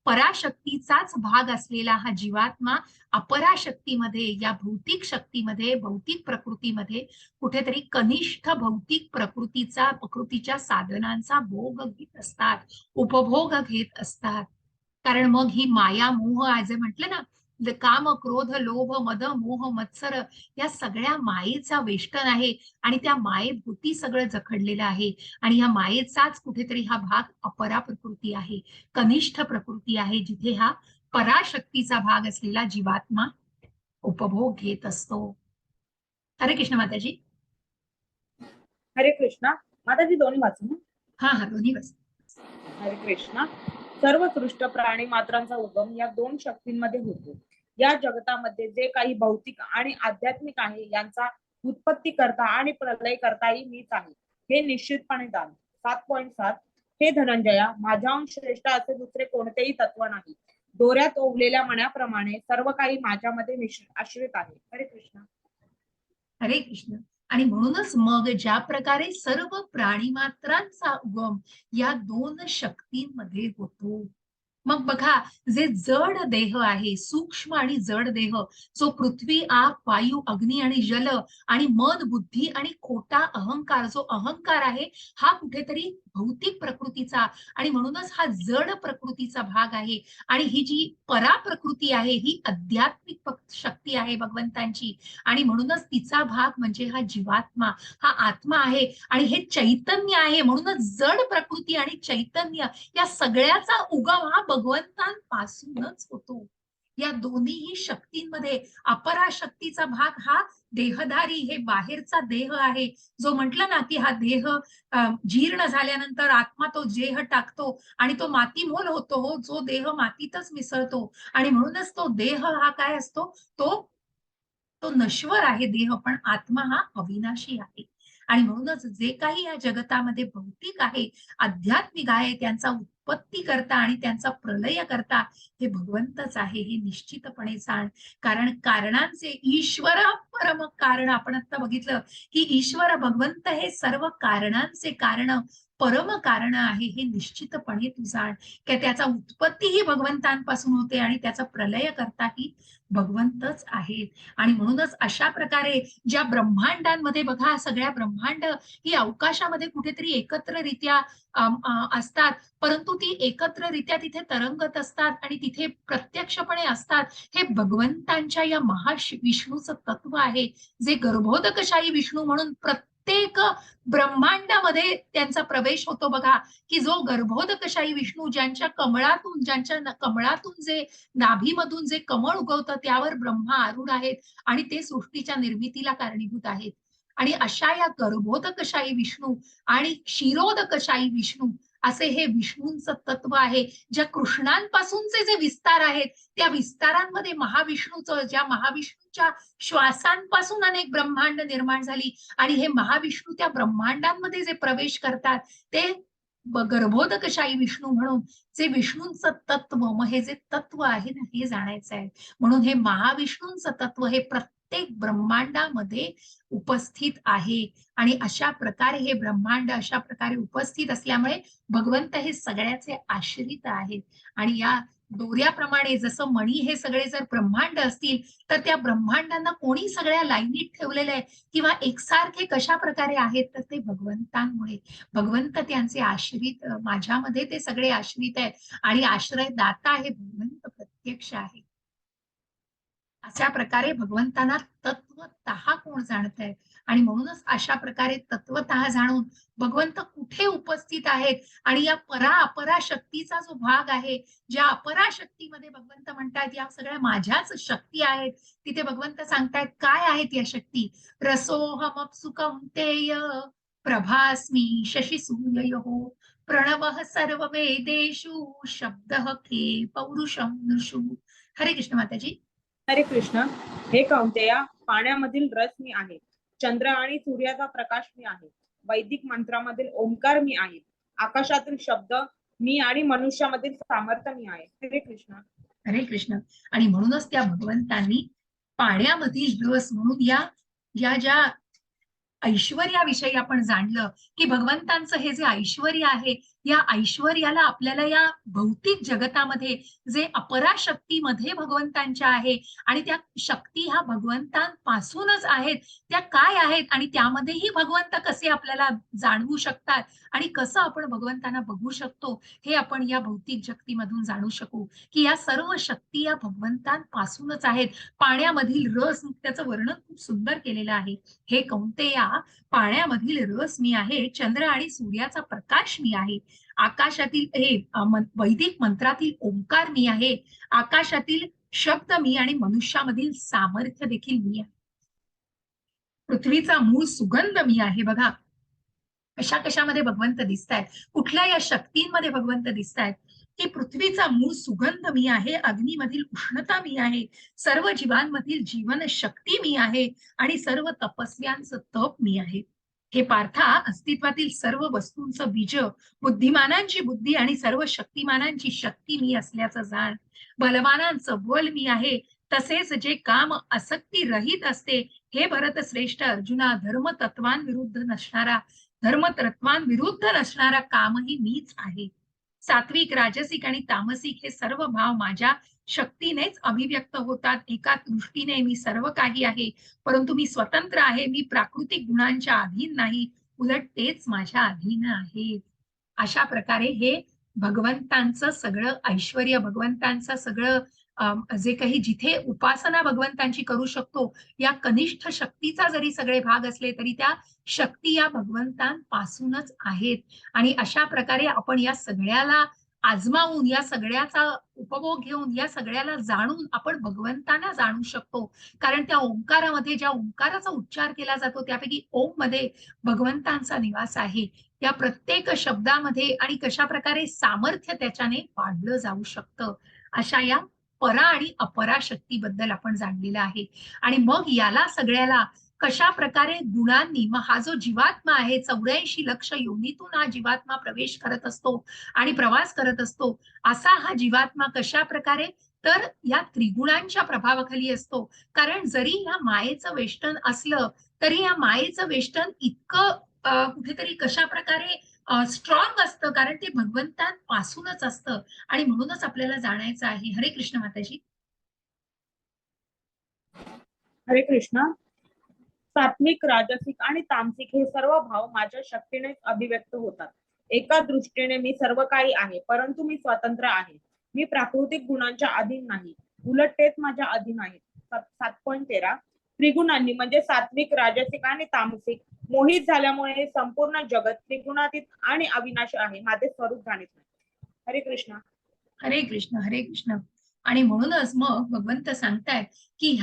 पराशक्तीचाच भाग असलेला हा जीवात्मा अपराशक्तीमध्ये, या भौतिक शक्तीमध्ये, भौतिक प्रकृतीमध्ये कुठेतरी कनिष्ठ भौतिक प्रकृतीच्या साधनांचा भोग घेत असतात, उपभोग घेत असतात. कारण मग ही माया मोह, आज म्हटलं ना, काम क्रोध लोभ मद मोह मत्सर, या सगळ्या मायेचा वेष्टन आहे आणि त्या मायेभूती सगळं जखडलेलं आहे. आणि या मायेचाच कुठेतरी हा भाग अपरा प्रकृती आहे, कनिष्ठ प्रकृती आहे, जिथे हा पराशक्तीचा भाग असलेला जीवात्मा उपभोग घेत असतो. हरे कृष्ण माताजी. हरे कृष्णा. माताजी दोन्ही वाचू ना. हा दोन्ही बस. हरे कृष्णा. सर्व सृष्ट प्राणी मात्रांचा उगम या दोन शक्तींमध्ये होतो. या जगतामध्ये जे काही भौतिक आणि आध्यात्मिक आहे यांचा उत्पत्ती करता आणि प्रलय करताही मीच आहे, हे निश्चितपणे जाण. 7.7. हे धनंजया, माझ्याहून श्रेष्ठ असे दुसरे कोणतेही तत्व नाही. दोऱ्यात ओवलेल्या मण्याप्रमाणे सर्व काही माझ्यामध्ये आश्रित आहे. हरे कृष्ण. हरे कृष्ण. आणि म्हणूनच मग ज्या प्रकारे सर्व प्राणीमात्रांचा उगम या दोन शक्तींमध्ये होतो, मग बघा, जे जड देह आहे, सूक्ष्म आणि जड देह, जो पृथ्वी आग वायू अग्नी आणि जल आणि मन बुद्धी आणि खोटा अहंकार, जो अहंकार आहे हा कुठेतरी भौतिक प्रकृतीचा आणि म्हणूनच हा जड प्रकृतीचा भाग आहे. आणि ही जी परा प्रकृती आहे ही आध्यात्मिक शक्ती आहे भगवंतांची, आणि म्हणूनच तिचा भाग म्हणजे हा जीवात्मा, हा आत्मा आहे. आणि हे चैतन्य आहे. म्हणूनच जड प्रकृती आणि चैतन्य या सगळ्याचा उगम हा भगवंतांपासूनच होतो. या दोन्हीही शक्तींमध्ये अपराशक्तीचा भाग हा देहधारी, हे बाहेरचा देह आहे, जो म्हटलं ना की हा देह जीर्ण झाल्यानंतर आत्मा तो देह टाकतो आणि तो मातीमोल होतो, हो, जो देह मातीतच मिसळतो. आणि म्हणूनच तो देह हा काय असतो, तो नश्वर आहे देह, पण आत्मा हा अविनाशी आहे. आणि म्हणूनच जे काही या जगतामध्ये भौतिक आहे, आध्यात्मिक आहे, त्यांचा उत्पत्ती करता आणि त्यांचा प्रलय करता हे भगवंतच आहे, हे निश्चितपणे जाण. कारण कारणांचे ईश्वर परम कारण, आपण आता बघितलं की ईश्वर भगवंत हे सर्व कारणांचे कारण, परम कारण आहे, हे निश्चितपणे तू जाण की त्याचा उत्पत्ती ही भगवंतांपासून होते आणि त्याचा प्रलय करताही भगवंतच आहेत. आणि म्हणूनच अशा प्रकारे ज्या ब्रह्मांडांमध्ये बघा, सगळ्या ब्रह्मांड ही अवकाशामध्ये कुठेतरी एकत्ररित्या असतात, परंतु ती एकत्ररित्या तिथे तरंगत असतात आणि तिथे प्रत्यक्षपणे असतात. हे भगवंतांच्या या महाविष्णूचं तत्व आहे, जे गर्भोदकशाही विष्णू म्हणून प्रत्येक ब्रह्मांडामध्ये त्यांचा प्रवेश होतो. बघा की जो गर्भोदकशाही विष्णू, ज्यांच्या कमळातून जे नाभीमधून जे कमळ उगवतं त्यावर ब्रह्मा आरूढ आहेत आणि ते सृष्टीच्या निर्मितीला कारणीभूत आहेत. आणि अशा या गर्भोदकशाही विष्णू आणि क्षीरोदकशाही विष्णू असे हे विष्णूंचं तत्व आहे. ज्या कृष्णांपासूनचे जे विस्तार आहेत त्या विस्तारांमध्ये महाविष्णूचं, ज्या महाविष्णूच्या श्वासांपासून अनेक ब्रह्मांड निर्माण झाली आणि हे महाविष्णू त्या ब्रह्मांडांमध्ये जे प्रवेश करतात ते गर्भोदकशाही विष्णू म्हणून जे विष्णूंचं तत्व, मग हे जे तत्व आहे ना, हे जाणायचं आहे. म्हणून हे महाविष्णूंचं तत्व हे प्रत्येक ब्रह्मांडामध्ये उपस्थित आहे. आणि अशा प्रकारे हे ब्रह्मांड अशा प्रकारे उपस्थित असल्यामुळे भगवंत हे सगळ्याचे आश्रित आहेत. आणि या दोऱ्याप्रमाणे जसं मणी हे सगळे जर ब्रह्मांड असतील तर त्या ब्रह्मांडांना कोणी सगळ्या लाईनीत ठेवलेलं आहे किंवा एकसारखे कशा प्रकारे आहेत, तर ते भगवंतांमुळे. भगवंत त्यांचे आश्रित, माझ्यामध्ये ते सगळे आश्रित आहेत आणि आश्रय दाता हे भगवंत प्रत्यक्ष आहे. अशा प्रकारे भगवंतांना तत्वतः कोण जाणतंय. आणि म्हणूनच अशा प्रकारे तत्वतः जाणून भगवंत कुठे उपस्थित आहेत आणि या परा अपरा शक्तीचा जो भाग आहे, ज्या अपरा शक्तीमध्ये भगवंत म्हणतात या सगळ्या माझ्याच शक्ती आहेत, तिथे भगवंत सांगतायत काय आहेत या शक्ती. रसोहमप्सु कौन्तेय प्रभास्मि शशि सूर्ययोः प्रणवः सर्ववेदेषु शब्दः खे पौरुषं नृषु. हरे कृष्ण माताजी. हरे कृष्ण. हे कौंतेया, पाण्यामधील रस मी आहे, चंद्र आणि सूर्याचा प्रकाश मी आहे, वैदिक मंत्रामधील ओंकार मी आहे, आकाशातील शब्द मी आणि मनुष्यामधील सामर्थ्य मी आहे. हरे कृष्ण. हरे कृष्ण. आणि म्हणूनच त्या भगवंतांनी पाण्यामधील रस म्हणून या ज्या ऐश्वर्याविषयी आपण जाणलं की भगवंतांचं हे जे ऐश्वर्य आहे, या ऐश्वर्याला आपल्याला या भौतिक जगतामध्ये जे अपराशक्तीमध्ये भगवंतांच्या आहे आणि त्या शक्ती ह्या भगवंतांपासूनच आहेत, त्या काय आहेत आणि त्यामध्येही भगवंत कसे आपल्याला जाणवू शकतात आणि कसं आपण भगवंतांना बघू शकतो, हे आपण या भौतिक जगतीमधून जाणू शकू की या सर्व शक्ती या भगवंतांपासूनच आहेत. पाण्यामधील रस, त्याचं वर्णन खूप सुंदर केलेलं आहे. हे कौंतेया, पाण्यामधील रस मी आहे, चंद्र आणि सूर्याचा प्रकाश मी आहे, आकाशातील हे वैदिक मंत्रातील ओंकार मी आहे, आकाशातील शब्द मी आणि मनुष्यामधील सामर्थ्य देखील मी आहे, पृथ्वीचा मूळ सुगंध मी आहे. बघा कशा कशामध्ये भगवंत दिसतायत, कुठल्या या शक्तींमध्ये भगवंत दिसतायत की पृथ्वीचा मूळ सुगंध मी आहे, अग्नीमधील उष्णता मी आहे, सर्व जीवांमधील जीवन शक्ती मी आहे आणि सर्व तपस्व्यांचं तप मी आहे. हे पार्था, अस्तित्वातील सर्व वस्तूंचं बीज, बुद्धिमानांची बुद्धी आणि सर्व शक्तिमानांची शक्ती मी असल्याचं जाण. बलवानांचं बल मी आहे, तसेच जे काम आसक्ती रहित असते. हे भरत श्रेष्ठ अर्जुना, धर्मतत्वांविरुद्ध नसणारा धर्मतत्वांविरुद्ध नसणारा कामही मीच आहे. सात्विक, राजसिक आणि तामसिक हे सर्व भाव माझ्या शक्तीनेच अभिव्यक्त होतात. एका दृष्टीने मी सर्व काही आहे, परंतु मी स्वतंत्र आहे. मी प्राकृतिक गुणांच्या अधीन नाही, उलट तेच माझ्या अधीन आहेत. अशा प्रकारे हे भगवंतांचं सगळं ऐश्वर्य, भगवंतांचं सगळं जे काही जिथे उपासना भगवंतांची करू शकतो, या कनिष्ठ शक्तीचा जरी सगळे भाग असले तरी त्या शक्ती या भगवंतांपासूनच आहेत. आणि अशा प्रकारे आपण या सगळ्याला आजमावून, या सगळ्याचा उपभोग घेऊन, या सगळ्याला जाणून आपण भगवंतांना जाणू शकतो. कारण त्या ओंकारामध्ये, ज्या ओंकाराचा उच्चार केला जातो त्यापैकी ओम मध्ये भगवंतांचा निवास आहे. या प्रत्येक शब्दामध्ये आणि कशा प्रकारे सामर्थ्य त्याच्याने वाढलं जाऊ शकतं, अशा या परा आणि अपरा शक्तीबद्दल आपण जाणलेलं आहे. आणि मग याला सगळ्याला कशा प्रकारे गुणांनी, मग हा जो जीवात्मा आहे 84 लक्ष योनीतून हा जीवात्मा प्रवेश करत असतो आणि प्रवास करत असतो, असा हा जीवात्मा कशा प्रकारे, तर या त्रिगुणांच्या प्रभावाखाली असतो. कारण जरी या मायेचं वेष्टन असलं तरी या मायेचं वेष्टन इतकं कुठेतरी कशा प्रकारे स्ट्रॉंग असतं, कारण ते भगवंतांपासूनच असतं. आणि म्हणूनच आपल्याला जाणायचं आहे. हरे कृष्ण माताजी. हरे कृष्ण. सात्विक, राजसिक आणि तामसिक हे सर्व भाव माझ्या शक्तीने अभिव्यक्त होतात. एका दृष्टीने मी सर्व काही आहे, परंतु मी स्वतंत्र आहे. मी प्राकृतिक गुणांच्या अधीन नाही, उलट तेच माझ्या अधीन आहेत. 7.13. त्रिगुणांनी म्हणजे सात्विक, राजसिक आणि तामसिक मोहित झाल्यामुळे हे संपूर्ण जगत त्रिगुणातीत आणि अविनाशी आहे, माझे स्वरूप जाणीत नाही. हरे कृष्ण. हरे कृष्ण, हरे कृष्ण. आणि म्हणूनच मग भगवंत सांगतायत की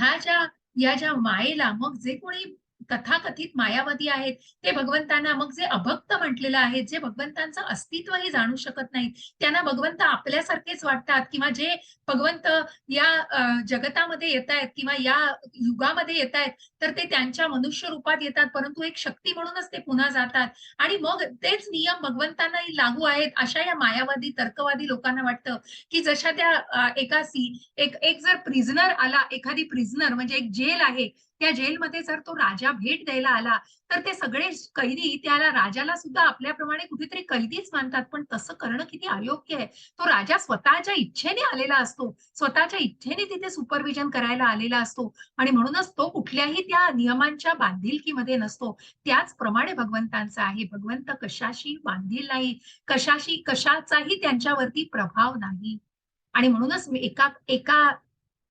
या ज्या मायेला, मग जे कोणी तथाकथित मायावादी आहेत ते भगवंतांना, मग जे अभक्त म्हटलेलं आहे, जे भगवंतांचं अस्तित्वही जाणू शकत नाहीत, त्यांना भगवंत आपल्यासारखेच वाटतात, किंवा जे भगवंत या जगतामध्ये येत आहेत किंवा या युगामध्ये येत आहेत, तर ते त्यांच्या मनुष्य रूपात येतात, परंतु एक शक्ती म्हणूनच ते पुन्हा जातात. आणि मग तेच नियम भगवंतांनाही लागू आहेत, अशा या मायावादी तर्कवादी लोकांना वाटतं की जशा त्या एक जर प्रिझनर आला, एखादी प्रिझनर म्हणजे एक जेल आहे, त्या जेलमध्ये जर तो राजा भेट द्यायला आला तर ते सगळे कैदी त्याला, राजाला सुद्धा आपल्याप्रमाणे कुठेतरी कैदीच मानतात. पण तसं करणं किती अयोग्य आहे. तो राजा स्वतःच्या इच्छेने आलेला असतो, स्वतःच्या इच्छेने तिथे सुपरविजन करायला आलेला असतो आणि म्हणूनच तो कुठल्याही त्या नियमांच्या बांधिलकीमध्ये नसतो. त्याचप्रमाणे भगवंतांचं आहे. भगवंत कशाशी बांधील नाही, कशाचाही त्यांच्यावरती प्रभाव नाही. आणि म्हणूनच मी एका एका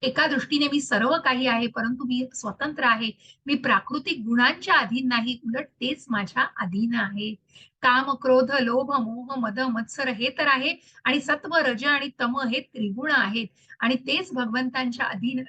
एका दृष्टीने मी सर्व काही आहे, परंतु मी स्वतंत्र आहे. मी प्राकृतिक गुणांच्या अधीन नाही, उलट तेच माझ्या अधीन आहे. काम, क्रोध, लोभ, मोह, मद, मत्सर हे तर आहे, आणि सत्व, रज आणि तम हे त्रिगुण आहेत. आणि तेच भगवंतांच्या अधीन,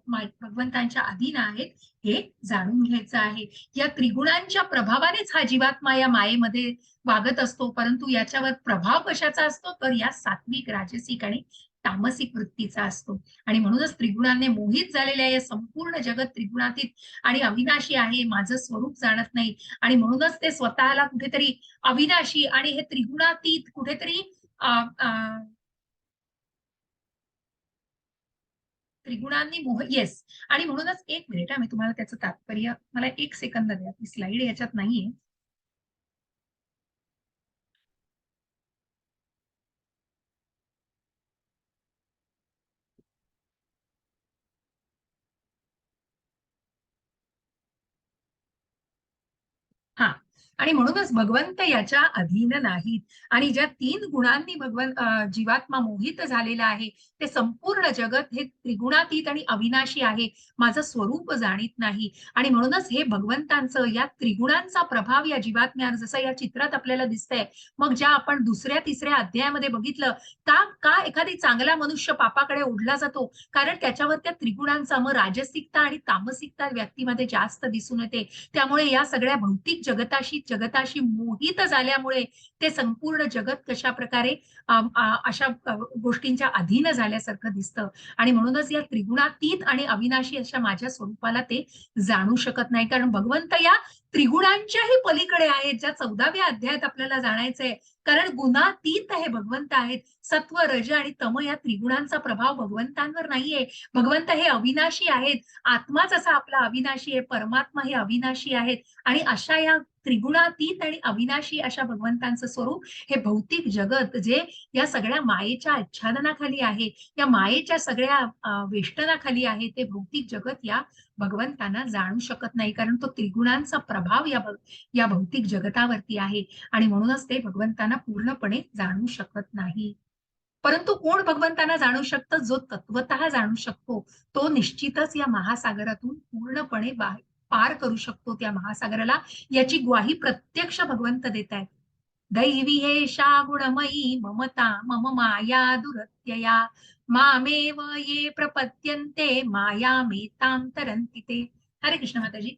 भगवंतांच्या अधीन आहेत, हे जाणून घ्यायचं आहे. या त्रिगुणांच्या प्रभावानेच हा जीवात्मा या मायेमध्ये वागत असतो, परंतु याच्यावर प्रभाव कशाचा असतो, तर या सात्विक, राजसिक आणि तामसिक वृत्तीचा असतो. आणि म्हणूनच त्रिगुणांनी मोहित झालेल्या या संपूर्ण जगत त्रिगुणातीत आणि अविनाशी आहे, माझं स्वरूप जाणत नाही. आणि म्हणूनच ते स्वतःला कुठेतरी अविनाशी आणि हे त्रिगुणातीत कुठेतरी त्रिगुणांनी मोह, येस. आणि म्हणूनच एक मिनिट मी तुम्हाला त्याचं तात्पर्य, मला एक सेकंद द्या, ती स्लाइड याच्यात नाहीये. हा. आणि म्हणूनच भगवंत याच्या अधीन नाहीत. आणि ज्या 3 गुणांनी जीवात्मा मोहित झालेला आहे, ते संपूर्ण जगत हे त्रिगुणातीत आणि अविनाशी आहे, माझं स्वरूप जाणीत नाही. आणि म्हणूनच हे भगवंतांचं या त्रिगुणांचा प्रभाव या जीवात्म्यावर, जसं या चित्रात आपल्याला दिसतंय, मग ज्या आपण दुसऱ्या तिसऱ्या अध्यायामध्ये बघितलं, का का एखादी चांगला मनुष्य पापाकडे ओढला जातो, कारण त्याच्यावर त्या त्रिगुणांचा, मग राजसिकता आणि तामसिकता व्यक्तीमध्ये जास्त दिसून येते. त्यामुळे या सगळ्या भौतिक जगताशी मोहित झाल्यामुळे ते संपूर्ण जगत कशा प्रकारे अशा गोष्टींच्या अधीन झाल्यासारखं दिसतं. आणि म्हणूनच या त्रिगुणातीत आणि अविनाशी अशा माझ्या स्वरूपाला ते जाणू शकत नाही, कारण भगवंत या त्रिगुणांच्याही पलीकडे आहेत, ज्या 14व्या अध्यायात आपल्याला जाणायचंय. कारण गुणातीत हे भगवंत आहेत. सत्व, रज आणि तम या त्रिगुणांचा प्रभाव भगवंतांवर नाहीये. भगवंत हे अविनाशी आहेत. आत्माच असा आपला अविनाशी आहे, परमात्मा हे अविनाशी आहेत. आणि अशा या त्रिगुणातीत आणि अविनाशी अशा भगवंतांचं स्वरूप हे भौतिक जगत, जे या सगळ्या मायेच्या आच्छादनाखाली आहे, या मायेच्या सगळ्या वेष्टनाखाली आहे, ते भौतिक जगत या भगवंतांना जाणू शकत नाही, कारण तो त्रिगुणांचा प्रभाव या भौतिक जगतावरती आहे. आणि म्हणूनच ते भगवंतांना पूर्णपणे जाणू शकत नाही. परंतु कोण भगवंतांना जाणू शकतं? जो तत्वतः जाणू शकतो, तो निश्चितच या महासागरातून पूर्णपणे पार करू शकतो त्या महासागराला. याची ग्वाही प्रत्यक्ष भगवंत देत आहेत. दैवी हेषा गुणमयी ममता मम माया दुरत्यया मामेव ये प्रपद्यन्ते मायामेतां तरन्ति ते. हरे कृष्ण माताजी.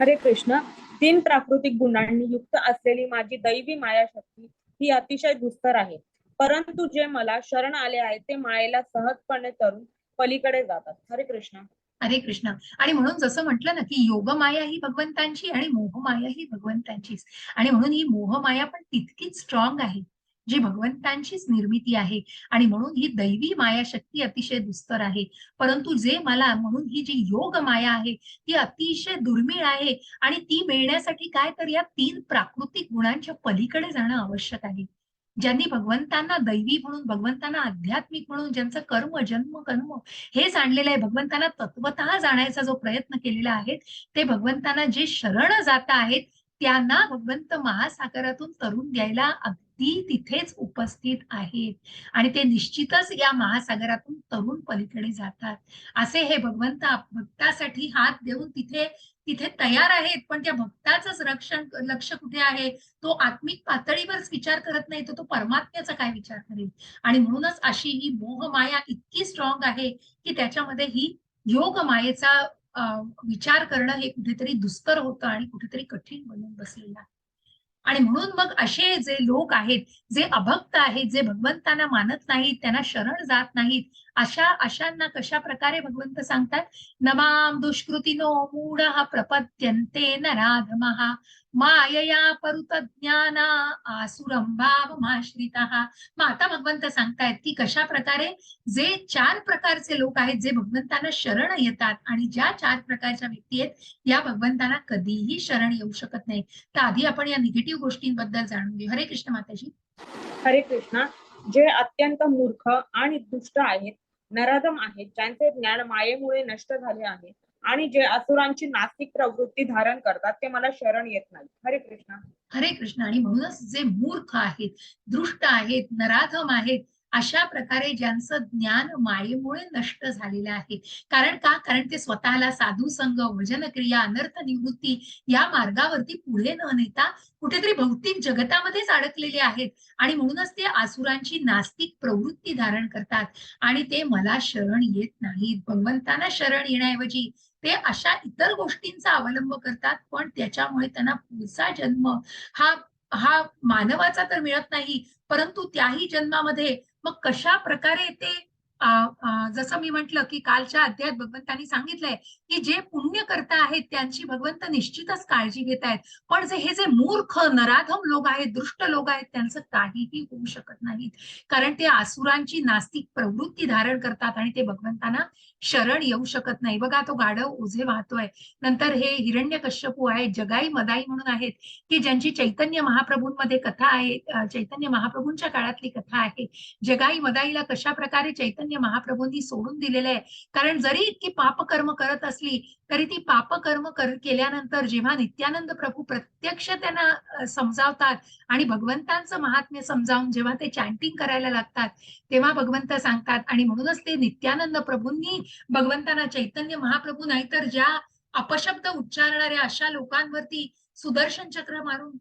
हरे कृष्ण. 3 प्राकृतिक गुणांनी युक्त असलेली माझी दैवी मायाशक्ती ही अतिशय दुस्तर आहे, परंतु जे मला शरण आले आहेत ते मायेला सहजपणे तरून पलीकडे जातात. हरे कृष्ण. हरे कृष्ण. आणि म्हणून जसं म्हटलं ना, की योगमाया ही भगवंतांची आणि मोहमाया ही भगवंतांचीच. आणि म्हणून ही मोहमाया पण तितकीच स्ट्रॉंग आहे, जी भगवंतांचीच निर्मिती आहे. आणि म्हणून ही दैवी माया शक्ती अतिशय दुस्तर आहे. परंतु जे मला, म्हणून ही जी योग माया आहे ती अतिशय दुर्मिळ आहे. आणि ती मिळण्यासाठी काय, तर या 3 प्राकृतिक गुणांच्या पलीकडे जाणं आवश्यक आहे. ज्यांनी भगवंतांना दैवी म्हणून, भगवंतांना आध्यात्मिक म्हणून, ज्यांचं कर्म जन्म कर्म हे जाणलेलं आहे, भगवंतांना तत्वतः जाणायचा जो प्रयत्न केलेला आहे, ते भगवंतांना जे शरण जात आहेत, त्यांना भगवंत महासागरातून तरून द्यायला अगदी तिथेच उपस्थित आहेत. आणि ते निश्चितच या महासागरातून तरुण पलीकडे जातात. असे हे भगवंत भक्तासाठी हात देऊन तिथे तिथे तयार आहेत. पण त्या भक्ताचंच लक्ष कुठे आहे? तो आत्मिक पातळीवरच विचार करत नाही, तर तो परमात्म्याचा काय विचार करेल? आणि म्हणूनच अशी ही मोहमाया इतकी स्ट्रॉंग आहे, की त्याच्यामध्ये ही योग मायेचा विचार करणं हे कुठेतरी दुस्तर होतं आणि कुठेतरी कठीण बनून बसलेलं आहे. आणि म्हणून मग असे जे लोक आहेत, जे अभक्त आहेत, जे भगवंतांना मानत नाहीत, त्यांना शरण जात नाहीत, अशांना कशा प्रकारे भगवंत सांगतात, नमाम दुष्कृतिनो मूढः प्रपद्यन्ते नराधमः मायया परुत ज्ञाना आसुरं भावमाश्रितः. मग आता भगवंत सांगतायत की कशा प्रकारे जे 4 प्रकारचे लोक आहेत, जे भगवंतांना शरण येतात, आणि ज्या 4 प्रकारच्या व्यक्ती आहेत, या भगवंतांना कधीही शरण येऊ शकत नाही. तर आधी आपण या निगेटिव्ह गोष्टींबद्दल जाणून घेऊ. हरे कृष्ण माताजी. हरे कृष्ण. जे अत्यंत मूर्ख आणि दुष्ट आहेत, नराधम आहेत, ज्यांचे ज्ञान मायेमुळे नष्ट झाले आहे, आणि जे असुरांची नास्तिक प्रवृत्ती धारण करतात, ते मला शरण येत नाही. हरे कृष्ण. हरे कृष्ण. आणि म्हणूनच जे मूर्ख आहेत, दृष्ट आहेत, नराधम आहेत, अशा प्रकारे ज्यांचं ज्ञान मायेमुळे नष्ट झालेलं आहे. कारण का? कारण ते स्वतःला साधू संग, भजन क्रिया, अनर्थ निवृत्ती या मार्गावरती पुढे न नेता कुठेतरी भौतिक जगतामध्येच अडकलेले आहेत. आणि म्हणूनच ते आसुरांची नास्तिक प्रवृत्ती धारण करतात आणि ते मला शरण येत नाहीत. भगवंतांना शरण येण्याऐवजी ते अशा इतर गोष्टींचा अवलंब करतात, पण त्याच्यामुळे त्यांना पुढचा जन्म हा हा मानवाचा तर मिळत नाही, परंतु त्याही जन्मामध्ये मग कशा प्रकारे ते जसं मी म्हंटल की कालच्या अध्यायात भगवंतांनी सांगितलंय की जे पुण्य करता आहेत त्यांची भगवंत निश्चितच काळजी घेत आहेत, पण हे जे मूर्ख नराधम लोक आहेत, दृष्ट लोक आहेत, त्यांचं काहीही होऊ शकत नाहीत, कारण ते आसुरांची नास्तिक प्रवृत्ती धारण करतात आणि ते भगवंतांना शरण येऊ शकत नाही. बघा तो गाढव ओझे वाहतोय. नंतर हे हिरण्यकश्यपू आहेत, जगाई मदाई म्हणून आहेत, की ज्यांची चैतन्य महाप्रभूंमध्ये कथा आहे. चैतन्य महाप्रभूंच्या काळातली कथा आहे. जगाई मदाईला कशा प्रकारे चैतन्य महाप्रभूंनी सोडून दिलेलं आहे. कारण जरी इतकी पापकर्म करत असली तरी ती पापकर्म केल्यानंतर जेव्हा नित्यानंद प्रभू प्रत्यक्ष त्यांना समजावतात आणि भगवंतांचं महात्म्य समजावून जेव्हा ते चॅन्टिंग करायला लागतात, तेव्हा भगवंत सांगतात आणि म्हणूनच ते नित्यानंद प्रभूंनी भगवंतांना चैतन्य महाप्रभू नाही तर ज्या अपशब्द उच्चारणाऱ्या अशा लोकांवरती सुदर्शन चक्र मारून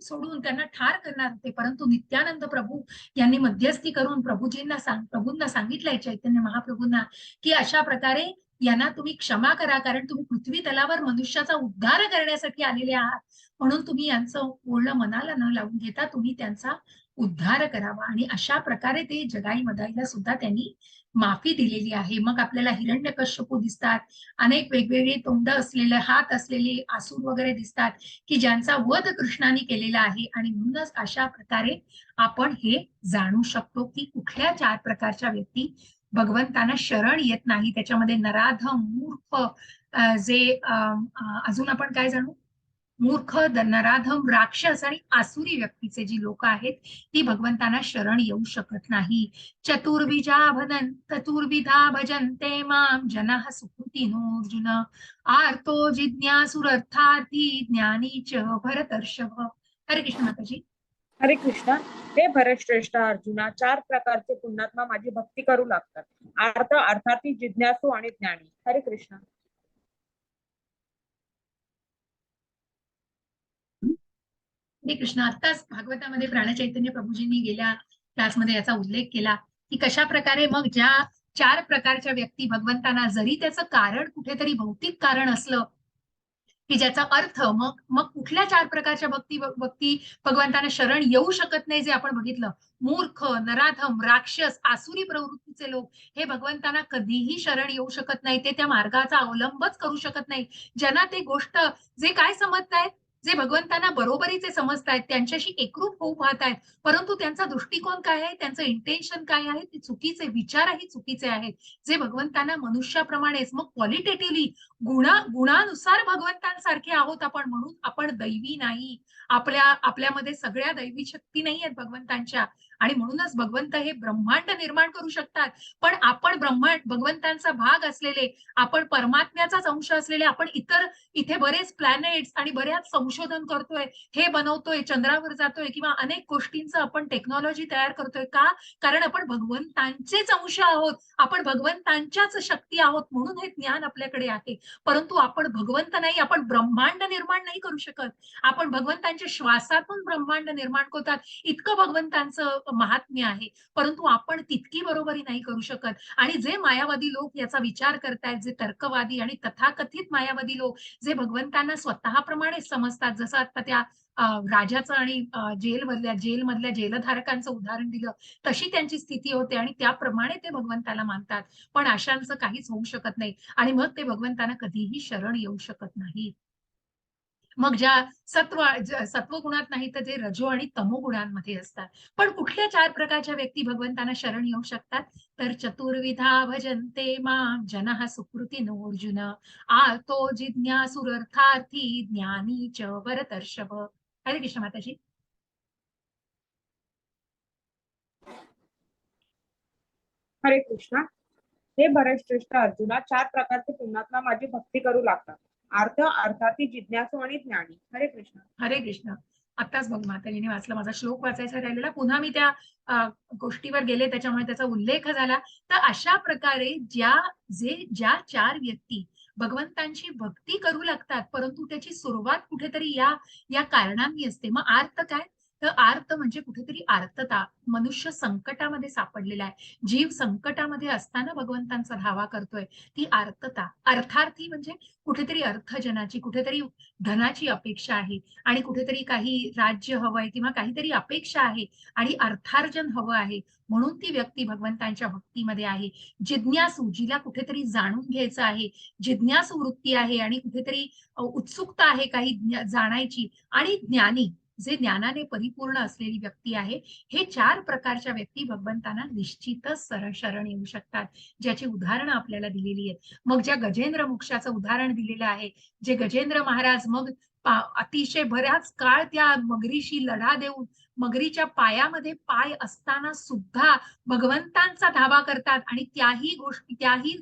सोडून त्यांना ठार करणार होते, परंतु नित्यानंद प्रभू यांनी मध्यस्थी करून प्रभूंना सांगितलंय चैतन्य महाप्रभूंना की अशा प्रकारे यांना तुम्ही क्षमा करा, कारण तुम्ही पृथ्वी तलावर मनुष्याचा उद्धार करण्यासाठी आलेले आहात, म्हणून तुम्ही यांचं बोलणं मनाला न लावून घेता तुम्ही त्यांचा उद्धार करावा. आणि अशा प्रकारे ते जगाई मदाईला सुद्धा त्यांनी माफी दिलेली आहे. मग आपल्याला हिरण्यकश्यपू दिसतात, अनेक वेगवेगळे तोंड असलेले, हात असलेले आसूर वगैरे दिसतात की ज्यांचा वध कृष्णाने केलेला आहे. आणि म्हणूनच अशा प्रकारे आपण हे जाणू शकतो की कुठल्या 4 प्रकारच्या व्यक्ती भगवंतांना शरण येत नाही. त्याच्यामध्ये नराधम, मूर्ख, अजून आपण काय जाणू, मूर्ख, नराधम, राक्षस आणि आसुरी व्यक्तीचे जी लोक आहेत ती भगवंतांना शरण येऊ शकत नाही. चतुर्विधा भजन्ते माम जनः सुकृतिनो अर्जुन आर्तो जिज्ञासुरर्थार्थी ज्ञानी च भरतर्षभ. हरे कृष्ण माताजी. हरे कृष्ण. हे भरतश्रेष्ठ अर्जुना, 4 प्रकारचे पुण्यात्मा माझी भक्ती करू लागतात. अर्थ अर्थाती, जिज्ञासू आणि ज्ञानी. हरे कृष्ण. हरे कृष्ण. आत्ताच भागवतामध्ये प्राणचैतन्य प्रभूजींनी गेल्या क्लासमध्ये याचा उल्लेख केला की कशा प्रकारे मग ज्या 4 प्रकारच्या व्यक्ती भगवंतांना, जरी त्याचं कारण कुठेतरी भौतिक कारण असलं की ज्याचा अर्थ मग मग कुठल्या 4 प्रकारच्या व्यक्ती भगवंतांना शरण येऊ शकत नाही, जे आपण बघितलं, मूर्ख, नराधम, राक्षस, आसुरी प्रवृत्तीचे लोक हे भगवंतांना कधीही शरण येऊ शकत नाही. ते त्या मार्गाचा अवलंबच करू शकत नाही. ज्यांना ते गोष्ट, जे काय समजतायत, जे भगवंतांना बरोबरीचे समजतायत, त्यांच्याशी एकरूप होऊ पाहतायत, परंतु त्यांचा दृष्टिकोन काय आहे, त्यांचं इंटेन्शन काय आहे, ते चुकीचे विचारही चुकीचे आहेत. जे भगवंतांना मनुष्याप्रमाणेच, मग क्वालिटेटिव्हली गुणानुसार भगवंतांसारखे आहोत आपण, म्हणून आपण दैवी नाही. आपल्यामध्ये सगळ्या दैवी शक्ती नाही आहेत भगवंतांच्या. आणि म्हणूनच भगवंत हे ब्रह्मांड निर्माण करू शकतात. पण आपण भगवंतांचा भाग असलेले, आपण परमात्म्याचाच अंश असलेले, आपण इथे बरेच प्लॅनेट्स आणि बऱ्याच संशोधन करतोय, हे बनवतोय, चंद्रावर जातोय किंवा अनेक गोष्टींचं आपण टेक्नॉलॉजी तयार करतोय. का? कारण आपण भगवंतांचेच अंश आहोत, आपण भगवंतांच्याच शक्ती आहोत, म्हणून हे ज्ञान आपल्याकडे आहे. परंतु आपण भगवंत नाही, आपण ब्रह्मांड निर्माण नाही करू शकत. आपण भगवंतांच्या श्वासातून ब्रह्मांड निर्माण करतात, इतकं भगवंतांचं महात्म्य आहे. परंतु आपण तितकी बरोबरी नाही करू शकत. आणि जे मायावादी लोक याचा विचार करतायत, जे तर्कवादी आणि तथाकथित मायावादी लोक, जे भगवंतांना स्वतःप्रमाणे समजतात, जसं आता त्या राजाचं आणि जेलमधल्या जेलधारकांचं उदाहरण दिलं, तशी त्यांची स्थिती होते आणि त्याप्रमाणे ते भगवंताला मानतात. पण अशांचं काहीच होऊ शकत नाही आणि मग ते भगवंतांना कधीही शरण येऊ शकत नाही. मग ज्या सत्वगुणात नाही तर जे रजो आणि तमोगुणांमध्ये असतात. पण कुठल्या 4 प्रकारच्या व्यक्ती भगवंतांना शरण येऊ शकतात? तर चतुर्विधा भजन्ते मां जनः सुकृतिनो अर्जुन आर्तो जिज्ञासुरर्थार्थी ज्ञानी च भरतर्षभ. हरे कृष्ण माताजी. हरे कृष्ण. हे भरतश्रेष्ठ अर्जुना, 4 प्रकारचे पुण्यात्मा माझी भक्ती करू लागतात. अर्थ अर्थाती, जिज्ञासू आणि ज्ञानी. हरे कृष्ण. हरे कृष्ण. आत्ताच बघ माताजीने वाचलं, माझा श्लोक वाचायचा राहिलेला, पुन्हा मी त्या गोष्टीवर गेले, त्याच्यामुळे त्याचा उल्लेख झाला. तर अशा प्रकारे ज्या 4 व्यक्ती भगवंतांची भक्ती करू लागतात, परंतु त्याची सुरुवात कुठेतरी या कारणांनी असते. मग अर्थ काय? तर अर्थ म्हणजे कुठेतरी आर्तता. मनुष्य संकटामध्ये सापडलेला आहे, जीव संकटामध्ये असताना भगवंतांचा धावा करतोय, ती आर्तता. अर्थार्थी म्हणजे कुठेतरी अर्थजनाची, कुठेतरी धनाची अपेक्षा आहे आणि कुठेतरी काही राज्य हवंय किंवा काहीतरी अपेक्षा आहे आणि अर्थार्जन हवं आहे, म्हणून ती व्यक्ती भगवंतांच्या भक्तीमध्ये आहे. जिज्ञासू, जिला कुठेतरी जाणून घ्यायचं आहे, जिज्ञासू वृत्ती आहे आणि कुठेतरी उत्सुकता आहे काही जाणायची. आणि ज्ञानी, जे ज्ञानाने परिपूर्ण असलेली व्यक्ती आहे. हे 4 प्रकारच्या व्यक्ती भगवंतांना निश्चितच शरण येऊ शकतात, ज्याची उदाहरणं आपल्याला दिलेली आहेत. मग ज्या गजेंद्र मोक्षाचं उदाहरण दिलेलं आहे, जे गजेंद्र महाराज मग अतिशय बराच काळ त्या मगरीशी लढा देऊन मगरीच्या पायामध्ये पाय असताना सुद्धा भगवंतांचा धावा करतात आणि त्याही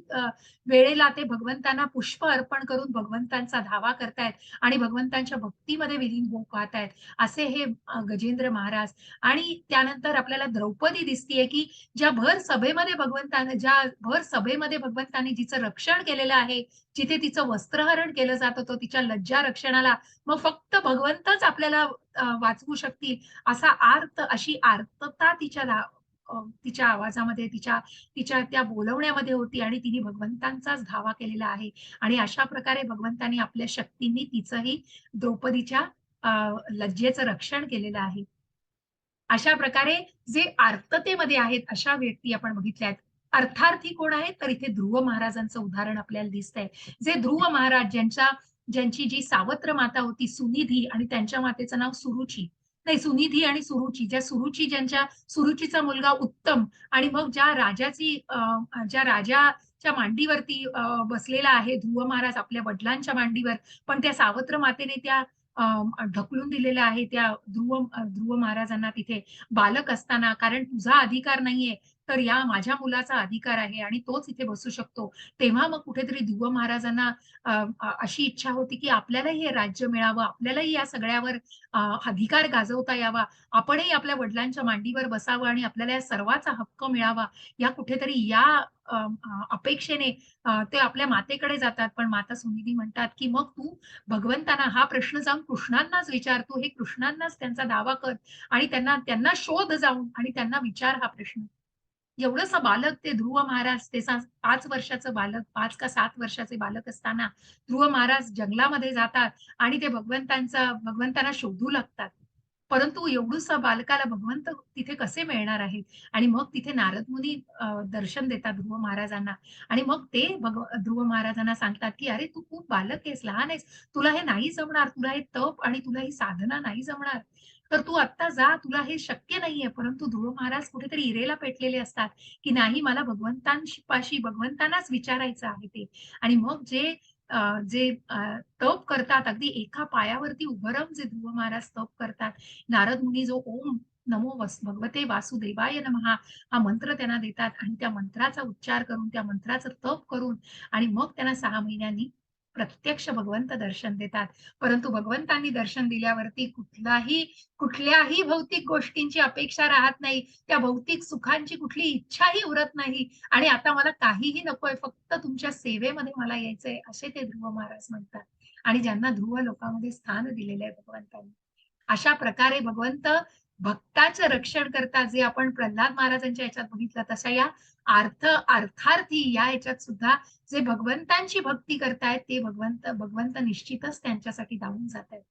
वेळेला ते भगवंतांना पुष्प अर्पण करून भगवंतांचा धावा करतायत आणि भगवंतांच्या भक्तीमध्ये विलीन होऊ पाहतायत. असे हे गजेंद्र महाराज. आणि त्यानंतर आपल्याला द्रौपदी दिसतीये, की ज्या भर सभेमध्ये भगवंतांनी जिचं रक्षण केलेलं आहे, जिथे तिचं वस्त्रहरण केलं जात होतं, तिच्या लज्जा रक्षणाला मग फक्त भगवंतच आपल्याला वाचवू शकतील अशी आर्तता तिच्या आवाजामध्ये, तिच्या तिच्या त्या बोलवण्यामध्ये होती आणि तिने भगवंतांचाच धावा केलेला आहे. आणि अशा प्रकारे भगवंतांनी आपल्या शक्तींनी तिचंही द्रौपदीच्या लज्जेचं रक्षण केलेलं आहे. अशा प्रकारे जे आर्ततेमध्ये आहेत अशा व्यक्ती आपण बघितल्या आहेत. अर्थार्थी कोण आहेत? तर इथे ध्रुव महाराजांचं उदाहरण आपल्याला दिसतंय. जे ध्रुव महाराज ज्यांची जी सावत्र माता होती सुनिधी आणि त्यांच्या मातेचं नाव सुरुची. नाही, सुनिधी आणि सुरुची. ज्यांच्या सुरुचीचा मुलगा उत्तम आणि मग ज्या राजाच्या मांडीवरती बसलेला आहे ध्रुव महाराज आपल्या वडिलांच्या मांडीवर, पण त्या सावत्र मातेने त्या ढकलून दिलेलं आहे त्या ध्रुव महाराजांना तिथे बालक असताना, कारण तुझा अधिकार नाहीये, तर या माझ्या मुलाचा अधिकार आहे आणि तोच इथे बसू शकतो. तेव्हा मग कुठेतरी ध्रुव महाराजांना अशी इच्छा होती, की आपल्यालाही हे राज्य मिळावं, आपल्यालाही या सगळ्यावर अधिकार गाजवता यावा, आपणही आपल्या वडिलांच्या मांडीवर बसावं आणि आपल्याला या सर्वाचा हक्क मिळावा. या कुठेतरी या अपेक्षेने ते आपल्या मातेकडे जातात. पण माता सुनिधी म्हणतात, की "मग तू भगवंतांना हा प्रश्न जाऊन कृष्णांनाच विचार. तू हे कृष्णांनाच त्यांचा दावा कर आणि त्यांना शोध जाऊन आणि त्यांना विचार हा प्रश्न." एवढंसं बालक ते ध्रुव महाराज 5 वर्षाचं बालक, 5 का 7 वर्षाचे बालक असताना ध्रुव महाराज जंगलामध्ये जातात आणि ते भगवंतांना शोधू लागतात. परंतु एवढूसा बालकाला भगवंत तिथे कसे मिळणार आहेत? आणि मग तिथे नारद मुनी दर्शन देतात ध्रुव महाराजांना आणि मग ते ध्रुव महाराजांना सांगतात, की "अरे, तू खूप बालक आहेस, लहान आहेस. तुला हे नाही जमणार. तुला हे तप आणि तुला ही साधना नाही जमणार. तर तू आत्ता जा. तुला हे शक्य नाहीये." परंतु ध्रुव महाराज कुठेतरी इरेला पेटलेले असतात, की नाही, मला पाशी भगवंतांनाच विचारायचं आहे ते. आणि मग तप करतात, अगदी एका पायावरती उभं राहून जे ध्रुव महाराज तप करतात, नारद मुनी जो ओम नमो भगवते वासुदेवाय नमः हा मंत्र त्यांना देतात आणि त्या मंत्राचा उच्चार करून, त्या मंत्राचं तप करून आणि मग त्यांना 6 महिन्यांनी प्रत्यक्ष भगवंत दर्शन देतात. परंतु भगवंतांनी दर्शन दिल्यावरती कुठल्याही भौतिक गोष्टींची अपेक्षा राहत नाही. त्या भौतिक सुखांची कुठली इच्छाही उरत नाही आणि आता मला काहीही नकोय, फक्त तुमच्या सेवेमध्ये मला यायचंय, असे ते ध्रुव महाराज म्हणतात. आणि ज्यांना ध्रुव लोकामध्ये स्थान दिलेलं आहे भगवंतांनी. अशा प्रकारे भगवंत भक्ताचं रक्षण करतात, जे आपण प्रल्हाद महाराजांच्या ह्याच्यात बघितलं. तशा या अर्थार्थी या ह्याच्यात सुद्धा जे भगवंतांची भक्ती करतायत, ते भगवंत निश्चितच त्यांच्यासाठी धावून जातायत.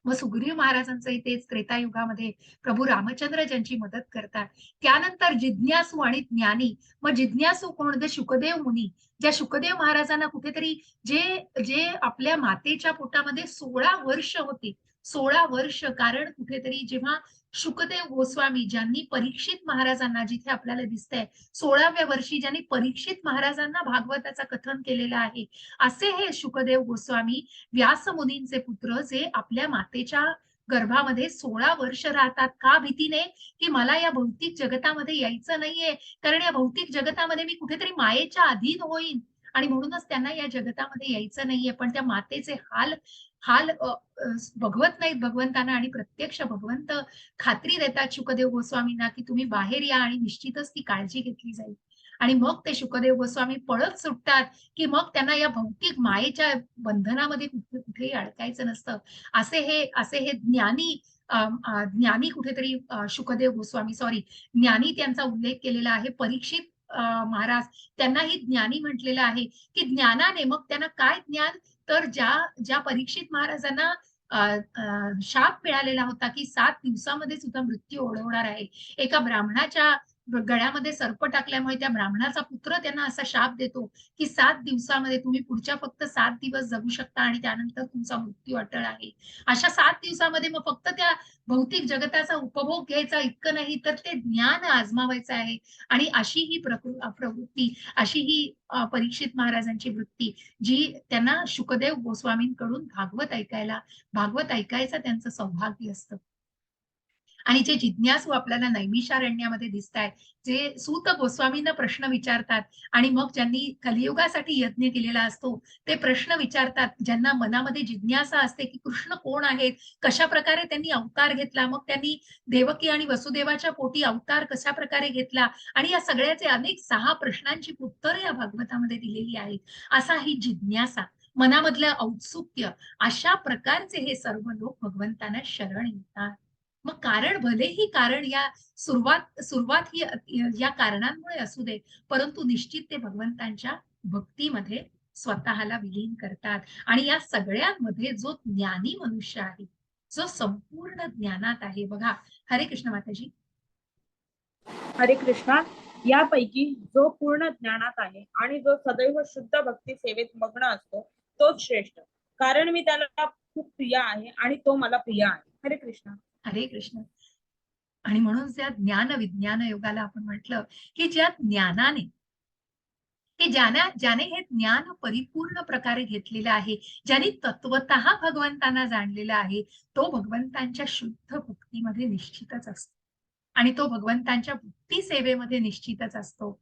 मग सुग्रीव महाराजांचंही तेच त्रेतायुगामध्ये प्रभू रामचंद्र ज्यांची मदत करतात. त्यानंतर जिज्ञासू आणि ज्ञानी. मग जिज्ञासू कोण? जे शुकदेव मुनी. ज्या शुकदेव महाराजांना कुठेतरी जे जे आपल्या मातेच्या पोटामध्ये 16 वर्ष होती. 16 वर्ष, कारण कुठेतरी जेव्हा शुकदेव गोस्वामी ज्यांनी परीक्षित महाराजांना, जिथे आपल्याला दिसतंय 16व्या वर्षी ज्यांनी परीक्षित महाराजांना भागवताचं कथन केलेलं आहे, असे हे शुकदेव गोस्वामी व्यास मुनींचे पुत्र, जे आपल्या मातेच्या गर्भामध्ये 16 वर्ष राहतात. का भीतीने? की मला या भौतिक जगतामध्ये यायचं नाहीये, कारण या भौतिक जगतामध्ये मी कुठेतरी मायेच्या अधीन होईन आणि म्हणूनच त्यांना या जगतामध्ये यायचं नाहीये. पण त्या मातेचे हाल हाल बघवत नाहीत भगवंतांना आणि प्रत्यक्ष भगवंत खात्री देतात शुकदेव गोस्वामींना, की तुम्ही बाहेर या आणि निश्चितच ती काळजी घेतली जाईल. आणि मग ते शुकदेव गोस्वामी पळत सुटतात, की मग त्यांना या भौतिक मायेच्या बंधनामध्ये कुठेही अडकायचं नसतं. असे हे ज्ञानी कुठेतरी शुकदेव गोस्वामी, ज्ञानी त्यांचा उल्लेख केलेला आहे. परीक्षित महाराज त्यांनाही ज्ञानी म्हटलेलं आहे, की ज्ञानाने मग त्यांना काय ज्ञान? तर ज्या परीक्षित महाराजांना शाप मिळालेला होता, की 7 दिवसामध्ये सुद्धा मृत्यू ओढवणार आहे. एका ब्राह्मणाच्या गळ्यामध्ये सर्प टाकल्यामुळे त्या ब्राह्मणाचा पुत्र त्यांना असा शाप देतो की 7 दिवसामध्ये तुम्ही पुढच्या फक्त 7 दिवस जगू शकता आणि त्यानंतर तुमचा मृत्यू अटळ आहे. अशा 7 दिवसामध्ये मग फक्त त्या भौतिक जगताचा उपभोग घ्यायचा इतकं नाही तर ते ज्ञान आजमावायचं आहे. आणि अशी ही प्रवृत्ती, अशी ही परीक्षित महाराजांची वृत्ती, जी त्यांना शुकदेव गोस्वामींकडून भागवत ऐकायचं त्यांचं सौभाग्य असतं. आणि जे जिज्ञासू आपल्याला नैमिषारण्यामध्ये दिसतायत, जे सूत गोस्वामींना प्रश्न विचारतात आणि मग ज्यांनी कलियुगासाठी यज्ञ केलेला असतो, ते प्रश्न विचारतात, ज्यांना मनामध्ये जिज्ञासा असते, की कृष्ण कोण आहेत? कशाप्रकारे त्यांनी अवतार घेतला? मग त्यांनी देवकी आणि वसुदेवाच्या पोटी अवतार कशाप्रकारे घेतला? आणि या सगळ्याचे अनेक 6 प्रश्नांची उत्तरं या भागवतामध्ये दिलेली आहेत. असा ही जिज्ञासा, मनामधलं औत्सुक्य, अशा प्रकारचे हे सर्व लोक भगवंतांना शरण येतात. मग कारण भलेही कारण या सुरुवात ही या कारणांमुळे असू दे, परंतु निश्चित ते भगवंतांच्या भक्तीमध्ये स्वतःला विलीन करतात. आणि या सगळ्यांमध्ये जो ज्ञानी मनुष्य आहे, जो संपूर्ण ज्ञानात आहे, बघा, हरे कृष्ण माताजी. हरे कृष्णा. यापैकी जो पूर्ण ज्ञानात आहे आणि जो सदैव शुद्ध भक्ती सेवेत मग्न असतो तोच श्रेष्ठ, कारण मी त्याला खूप प्रिय आहे आणि तो मला प्रिय आहे. हरे कृष्णा. हरे कृष्ण. आणि म्हणून त्या ज्ञान विज्ञान योगाला आपण म्हटलं की ज्या ज्ञानाने, की ज्याने हे ज्ञान परिपूर्ण प्रकारे घेतलेलं आहे, ज्याने तत्वतः भगवंतांना जाणलेलं आहे, तो भगवंतांच्या शुद्ध भक्तीमध्ये निश्चितच असतो. आणि तो भगवंतांच्या भक्ती सेवेमध्ये निश्चितच असतो.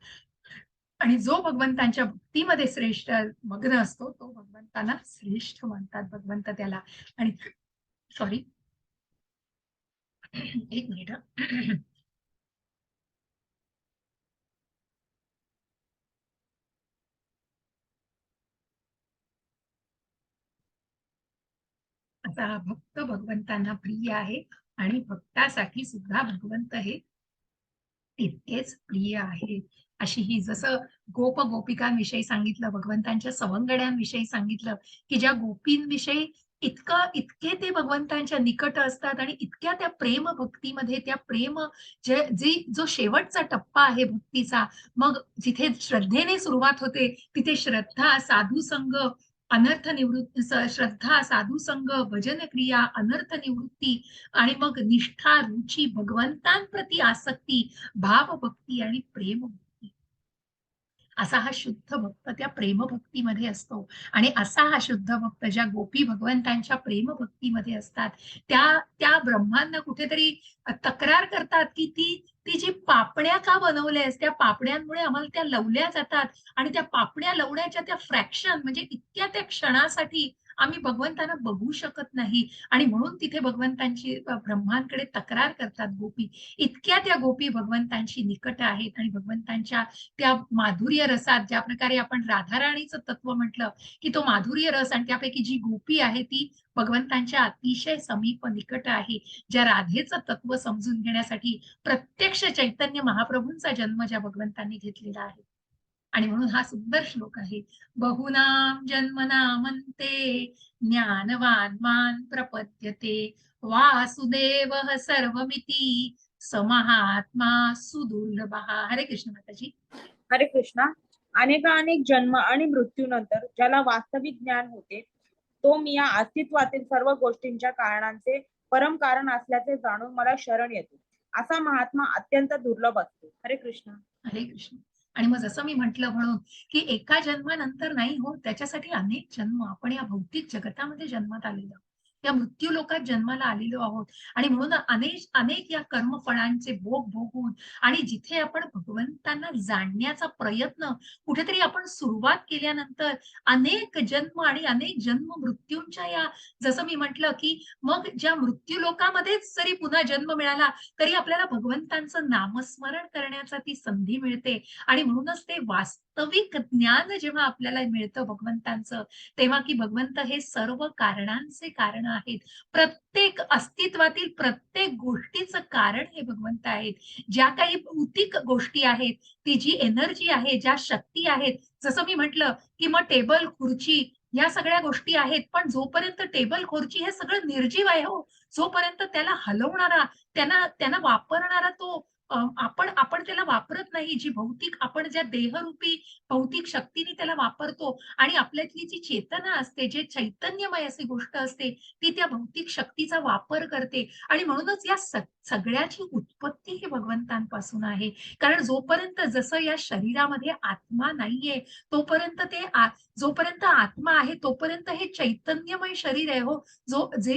आणि जो भगवंतांच्या भक्तीमध्ये श्रेष्ठ मग्न असतो, तो भगवंतांना श्रेष्ठ म्हणतात भगवंत त्याला. आणि सॉरी, एक मिनिट. आता भक्त भगवंतांना प्रिय आहे आणि भक्तासाठी सुद्धा भगवंत हे तितकेच प्रिय आहे. अशी ही जसं गोपिकांविषयी सांगितलं, भगवंतांच्या सवंगड्यांविषयी सांगितलं, की ज्या गोपींविषयी इतके ते भगवंतांच्या निकट असतात आणि इतक्या त्या प्रेम भक्तीमध्ये, त्या प्रेम जो शेवटचा टप्पा आहे भक्तीचा, मग जिथे श्रद्धेने सुरुवात होते तिथे श्रद्धा, साधू संग, अनर्थ निवृत्ती, श्रद्धा, साधू संग, भजन क्रिया, अनर्थ निवृत्ती, आणि मग निष्ठा, रुची, भगवंतांप्रती आसक्ती, भाव भक्ती आणि प्रेम भक्ती, असा हा शुद्ध भक्त त्या प्रेमभक्तीमध्ये असतो. आणि असा हा शुद्ध भक्त ज्या गोपी भगवंतांच्या प्रेमभक्तीमध्ये असतात, त्या त्या ब्रह्मांना कुठेतरी तक्रार करतात की ती ती जी पापण्या का बनवल्यास, त्या पापण्यांमुळे आम्हाला त्या लवल्या जातात आणि त्या पापण्या लवण्याच्या त्या फ्रॅक्शन, म्हणजे इतक्या त्या क्षणासाठी आम्ही भगवंतांना बघू शकत नाही. आणि म्हणून तिथे भगवंतांची ब्रह्मांकडे तक्रार करतात गोपी. इतक्या त्या गोपी भगवंतांशी निकट आहेत आणि भगवंतांच्या त्या माधुर्य रसात, ज्या प्रकारे आपण राधाराणीचं तत्व म्हटलं की तो माधुर्य रस, आणि त्यापैकी जी गोपी आहे ती भगवंतांच्या अतिशय समीप निकट आहे. ज्या राधेचं तत्व समजून घेण्यासाठी प्रत्यक्ष चैतन्य महाप्रभूंचा जन्म ज्या भगवंतांनी घेतलेला आहे. आणि म्हणून हा सुंदर श्लोक आहे. बहुनाम जन्मनामन्ते ज्ञानवान मान प्रपद्यते, वासुदेव सर्वमिती समहात्मा सुदुर्लभ. हरे कृष्ण माताजी. हरे कृष्णा. अनेकानेक जन्म आणि मृत्यूनंतर ज्याला वास्तविक ज्ञान होते, तो मी या अस्तित्वातील सर्व गोष्टींच्या कारणांचे परम कारण असल्याचे जाणून मला शरण येतो. असा महात्मा अत्यंत दुर्लभ असतो. हरे कृष्ण. हरे कृष्ण. आणि मग जसं मी म्हटलं म्हणून की एका जन्मानंतर नाही हो, त्याच्यासाठी अनेक जन्म आपण या भौतिक जगतामध्ये जन्मात आलेलो, या मृत्यू लोकात जन्माला आलेलो आहोत. आणि म्हणून अनेक अनेक या कर्मफळांचे भोग भोगून आणि जिथे आपण भगवंतांना जाणण्याचा प्रयत्न कुठेतरी आपण सुरुवात केल्यानंतर अनेक जन्म आणि अनेक जन्म मृत्यूंच्या या, जसं मी म्हटलं की मग ज्या मृत्यू लोकामध्येच जरी पुन्हा जन्म मिळाला तरी आपल्याला भगवंतांचं नामस्मरण करण्याचा ती संधी मिळते. आणि म्हणूनच ते वास्तविक ज्ञान जेव्हा आपल्याला मिळतं भगवंतांचं, तेव्हा की भगवंत हे सर्व कारणांचे कारण आहेत. प्रत्येक अस्तित्वातील प्रत्येक गोष्टीचं कारण हे भगवंत आहेत. ज्या काही भौतिक गोष्टी आहेत, ती जी एनर्जी आहे, ज्या शक्ती आहेत, जसं मी म्हटलं की मग टेबल, खुर्ची या सगळ्या गोष्टी आहेत, पण जोपर्यंत टेबल, खुर्ची हे सगळं निर्जीव आहे हो, जोपर्यंत त्याला हलवणारा, त्यांना त्यांना वापरणारा तो आपण आपण त्याला वापरत नाही. जी भौतिक आपण ज्या देहरूपी भौतिक शक्तीने त्याला वापरतो आणि आपल्यातली जी चेतना असते, जे चैतन्यमय अशी गोष्ट असते, ती त्या भौतिक शक्तीचा वापर करते आणि म्हणूनच या सगळ्याची उत्पत्ती ही भगवंतांपासून आहे. कारण जोपर्यंत जसं या शरीरामध्ये आत्मा नाहीये, तोपर्यंत जोपर्यंत आत्मा आहे, तोपर्यंत हे चैतन्यमय शरीर आहे हो.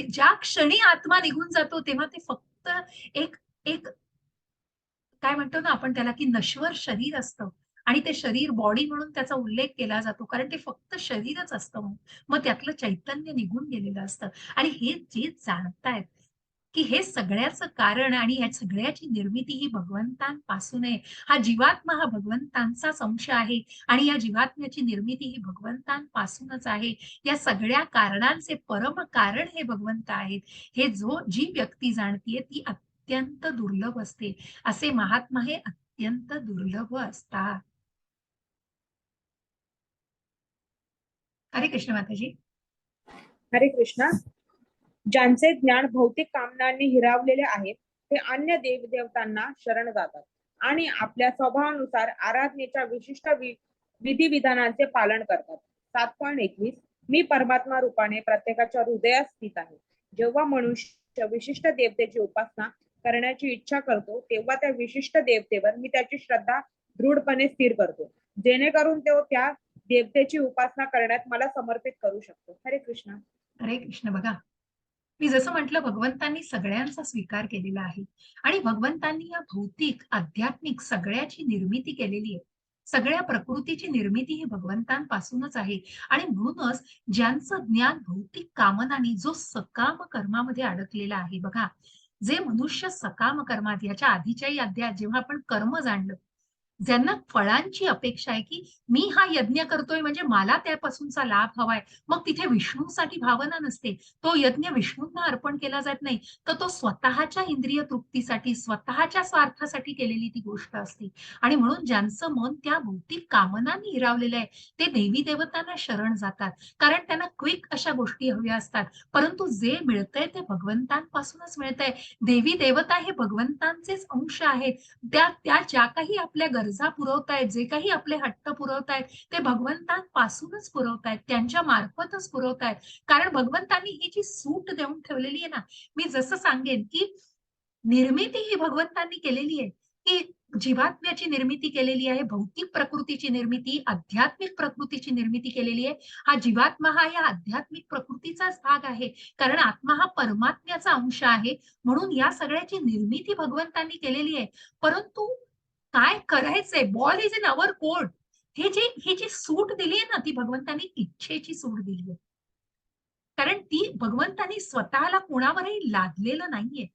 ज्या क्षणी आत्मा निघून जातो, तेव्हा ते फक्त एक एक काय म्हणतो ना आपण त्याला, की नश्वर शरीर असतं आणि ते शरीर बॉडी म्हणून त्याचा उल्लेख केला जातो. कारण ते फक्त शरीरच असतं मग. मग त्यातलं चैतन्य निघून गेलेलं असतं आणि हे जे जाणतायत, की हे सगळ्याचं कारण आणि या सगळ्याची निर्मिती ही भगवंतांपासून आहे. हा जीवात्मा हा भगवंतांचाच अंश आहे आणि या जीवात्म्याची निर्मिती ही भगवंतांपासूनच आहे. या सगळ्या कारणांचे परम कारण हे भगवंत आहेत. हे जी व्यक्ती जाणतीये ती अत्यंत दुर्लभ असते. असे महात्मा हे अत्यंत दुर्लभ असतात. हरे कृष्ण माताजी. हरे कृष्णा. ज्यांचे ज्ञान भौतिक कामनांनी हिरावलेले आहे ते अन्य देवदेवतांना शरण जातात आणि आपल्या स्वभावानुसार आराधनेच्या विशिष्ट विधिविधानांचे पालन करतात. 7.21 मी परमात्मा रूपाने प्रत्येकाच्या हृदयात स्थित आहे. जेव्हा मनुष्य विशिष्ट देवतेची उपासना करण्याची इच्छा करतो तेव्हा त्या विशिष्ट देवतेवर मी त्याची श्रद्धा दृढपणे स्थिर करतो, जेणेकरून तो त्या देवतेची उपासना करण्यात मला समर्पित करू शकतो. हरे कृष्ण. हरे कृष्ण. बघा, मी जसं म्हटलं भगवंतांनी सगळ्यांचा स्वीकार केलेला आहे आणि भगवंतांनी या भौतिक, आध्यात्मिक सगळ्याची निर्मिती केलेली आहे. सगळ्या प्रकृतीची निर्मिती ही भगवंतांपासूनच आहे आणि म्हणूनच ज्यांचं ज्ञान भौतिक कामनांनी जो सकाम कर्मामध्ये अडकलेला आहे बघा, जे मनुष्य सकाम कर्मात याच्या आधीच्याही अध्यायात जेव्हा आपण कर्म जाणलं, ज्यांना फळांची अपेक्षा आहे, की मी हा यज्ञ करतोय म्हणजे मला त्यापासूनचा लाभ हवाय. मग तिथे विष्णूसाठी भावना नसते. तो यज्ञ विष्णूंना अर्पण केला जात नाही. तर तो स्वतःच्या इंद्रिय तृप्तीसाठी, स्वतःच्या स्वार्थासाठी केलेली ती गोष्ट असते. आणि म्हणून ज्यांचं मन त्या भौतिक कामनांनी हिरावलेलं आहे, ते देवी देवतांना शरण जातात. कारण त्यांना क्विक अशा गोष्टी हव्या असतात. परंतु जे मिळतंय ते भगवंतांपासूनच मिळतंय. देवी देवता हे भगवंतांचेच अंश आहेत. त्या त्या ज्या काही आपल्या गरजा पुरवतायत, जे काही आपले हट्ट पुरवतायत, ते भगवंतांपासूनच पुरवतायत, त्यांच्या मार्फतच पुरवतायत. कारण भगवंतांनी ही जी सूट देऊन ठेवलेली आहे ना, मी जसं सांगेन, की निर्मिती ही भगवंतांनी केलेली आहे, की जीवात्म्याची निर्मिती केलेली आहे, भौतिक प्रकृतीची निर्मिती, आध्यात्मिक प्रकृतीची निर्मिती केलेली आहे. हा जीवात्मा हा या आध्यात्मिक प्रकृतीचाच भाग आहे. कारण आत्मा हा परमात्म्याचा अंश आहे. म्हणून या सगळ्याची निर्मिती भगवंतांनी केलेली आहे. परंतु काय करायचंय? Ball is in our court. ही जी सूट दिली आहे ना, ती भगवंतांनी इच्छेची सूट दिली आहे. कारण ती भगवंतांनी स्वतःला कोणावरही लादलेलं नाहीये.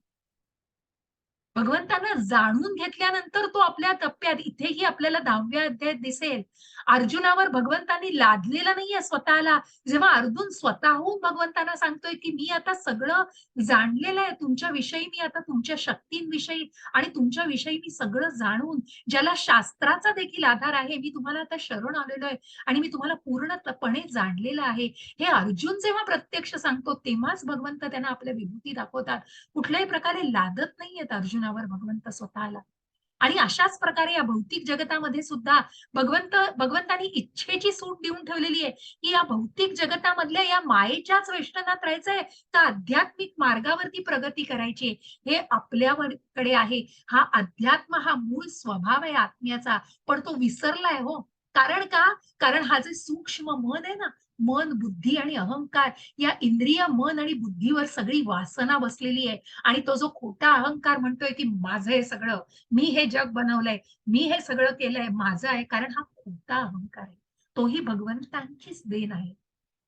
भगवंतांना जाणून घेतल्यानंतर तो आपल्या टप्प्यात इथेही आपल्याला 10व्या अध्यायात दिसेल. अर्जुनावर भगवंतांनी लादलेलं नाहीये स्वतःला. जेव्हा अर्जुन स्वतःहून भगवंतांना सांगतोय, की मी आता सगळं जाणलेलं आहे तुमच्याविषयी, मी आता तुमच्या शक्तींविषयी आणि तुमच्याविषयी मी सगळं जाणून, ज्याला शास्त्राचा देखील आधार आहे, मी तुम्हाला आता शरण आलेलो आहे आणि मी तुम्हाला पूर्णपणे जाणलेलं आहे. हे अर्जुन जेव्हा प्रत्यक्ष सांगतो, तेव्हाच भगवंत त्यांना आपल्या विभूती दाखवतात. कुठल्याही प्रकारे लादत नाहीयेत अर्जुनावर भगवंत स्वतःला. आणि अशाच प्रकारे या भौतिक जगतामध्ये सुद्धा भगवंतांनी इच्छेची सूट देऊन ठेवलेली आहे, की या भौतिक जगतामधल्या या मायेच्याच वेष्टनात राहायचंय का आध्यात्मिक मार्गावरती प्रगती करायची हे आपल्याकडे आहे. हा अध्यात्म हा मूळ स्वभाव आहे आत्म्याचा, पण तो विसरलाय हो. कारण का? कारण हा जे सूक्ष्म मन आहे ना, मन, बुद्धी आणि अहंकार या इंद्रिय, मन आणि बुद्धीवर सगळी वासना बसलेली आहे आणि तो जो खोटा अहंकार म्हणतोय, की माझं हे सगळं, मी हे जग बनवलंय, मी हे सगळं केलंय, माझं आहे. कारण हा खोटा अहंकार आहे. तोही भगवंतांचीच देण आहे.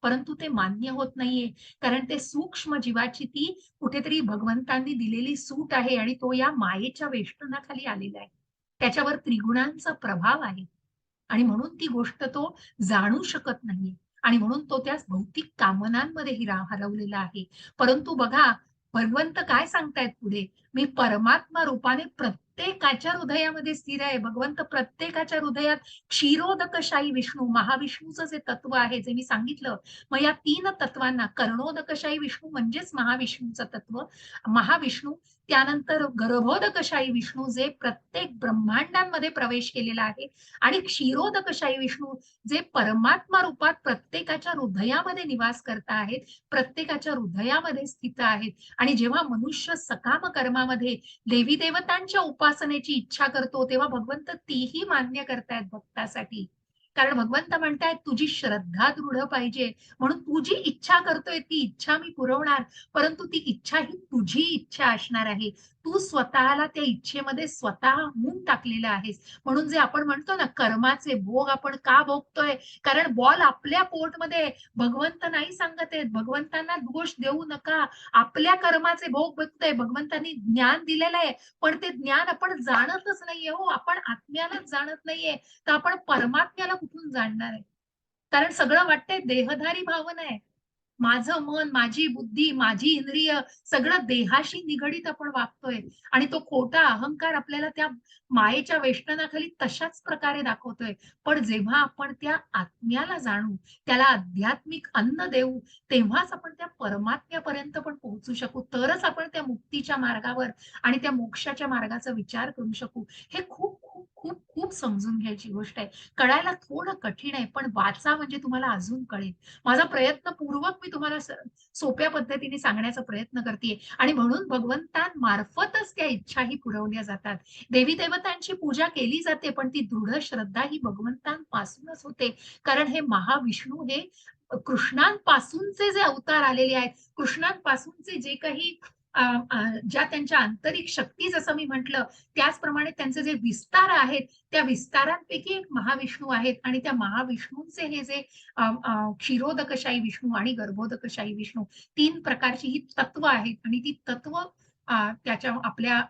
परंतु ते मान्य होत नाहीये. कारण ते सूक्ष्म जीवाची ती कुठेतरी भगवंतांनी दिलेली सूट आहे आणि तो या मायेच्या वेष्टनाखाली आलेला आहे. त्याच्यावर त्रिगुणांचा प्रभाव आहे आणि म्हणून ती गोष्ट तो जाणू शकत नाहीये. आणि म्हणून तो त्या भौतिक कामनांमध्ये हरवलेला आहे. परंतु बघा, भगवंत काय सांगतायत पुढे? मी परमात्मा रूपाने प्रत्येकाच्या हृदयामध्ये स्थिर आहे. भगवंत प्रत्येकाच्या हृदयात क्षीरोदकशाही विष्णू, महाविष्णूचं जे तत्व आहे जे मी सांगितलं, मग या 3 तत्वांना कर्णोदकशाही विष्णू म्हणजेच महाविष्णूचं तत्व, महाविष्णू, त्यानंतर गर्भोदकशाही विष्णू जे प्रत्येक ब्रह्मांडांमध्ये प्रवेश केलेला आहे, आणि क्षीरोदकशाही विष्णू जे परमात्मा रूपात प्रत्येकाच्या हृदयामध्ये निवास करत आहेत, प्रत्येकाच्या हृदयामध्ये स्थित आहेत. आणि जेव्हा मनुष्य सकाम कर्मामध्ये देवी देवतांच्या उपासनेची इच्छा करतो, तेव्हा भगवंत तीही मान्य करतायत भक्तासाठी. कारण भगवंत म्हणतायत तुझी श्रद्धा दृढ पाहिजे, म्हणून तू जी इच्छा करतोय ती इच्छा मी पुरवणार, परंतु ती इच्छा ही तुझी इच्छा असणार आहे. तू स्वतःला त्या इच्छेमध्ये स्वतः होऊन टाकलेला आहेस. म्हणून जे आपण म्हणतो ना, कर्माचे भोग आपण का भोगतोय, कारण बॉल आपल्या पोटमध्ये, भगवंत नाही सांगत आहेत भगवंतांना दोष देऊ नका, आपल्या कर्माचे भोग बघतोय. भगवंतांनी ज्ञान दिलेलं आहे, पण ते ज्ञान आपण जाणतच नाहीये. हो, आपण आत्म्यालाच जाणत नाहीये, तर आपण परमात्म्याला कुठून जाणणार आहे? कारण सगळं वाटतंय देहधारी भावना आहे. माझं मन, माझी बुद्धी, माझी इंद्रिय सगळं देहाशी निगडीत आपण वागतोय, आणि तो खोटा अहंकार आपल्याला त्या मायेच्या वेष्टनाखाली तशाच प्रकारे दाखवतोय. पण जेव्हा आपण त्या आत्म्याला जाणू, त्याला आध्यात्मिक अन्न देऊ, तेव्हाच आपण त्या परमात्म्यापर्यंत पण पोहोचू शकू. तरच आपण त्या मुक्तीच्या मार्गावर आणि त्या मोक्षाच्या मार्गाचा विचार करू शकू. हे खूप खूप खूप खूप समजून घ्यायची गोष्ट आहे. कळायला थोडं कठीण आहे, पण वाचा म्हणजे तुम्हाला अजून कळेल. माझा प्रयत्नपूर्वक मी तुम्हाला सोप्या पद्धतीने सांगण्याचा प्रयत्न करते, आणि म्हणून भगवंतांमार्फतच त्या इच्छाही पुरवल्या जातात. देवी देवतांची पूजा केली जाते, पण ती दृढ श्रद्धा ही भगवंतांपासूनच होते. कारण हे महाविष्णू हे कृष्णांपासूनचे जे अवतार आलेले आहेत, कृष्णांपासूनचे जे काही ज्या त्यांच्या आंतरिक शक्ती, जसं मी म्हटलं, त्याचप्रमाणे त्यांचे जे विस्तार आहेत, त्या विस्तारांपैकी एक महाविष्णू आहेत. आणि त्या महाविष्णूंचे हे जे क्षीरोदकशाही विष्णू आणि गर्भोदकशाही विष्णू, 3 प्रकारची ही तत्व आहेत, आणि ती तत्व त्याच्या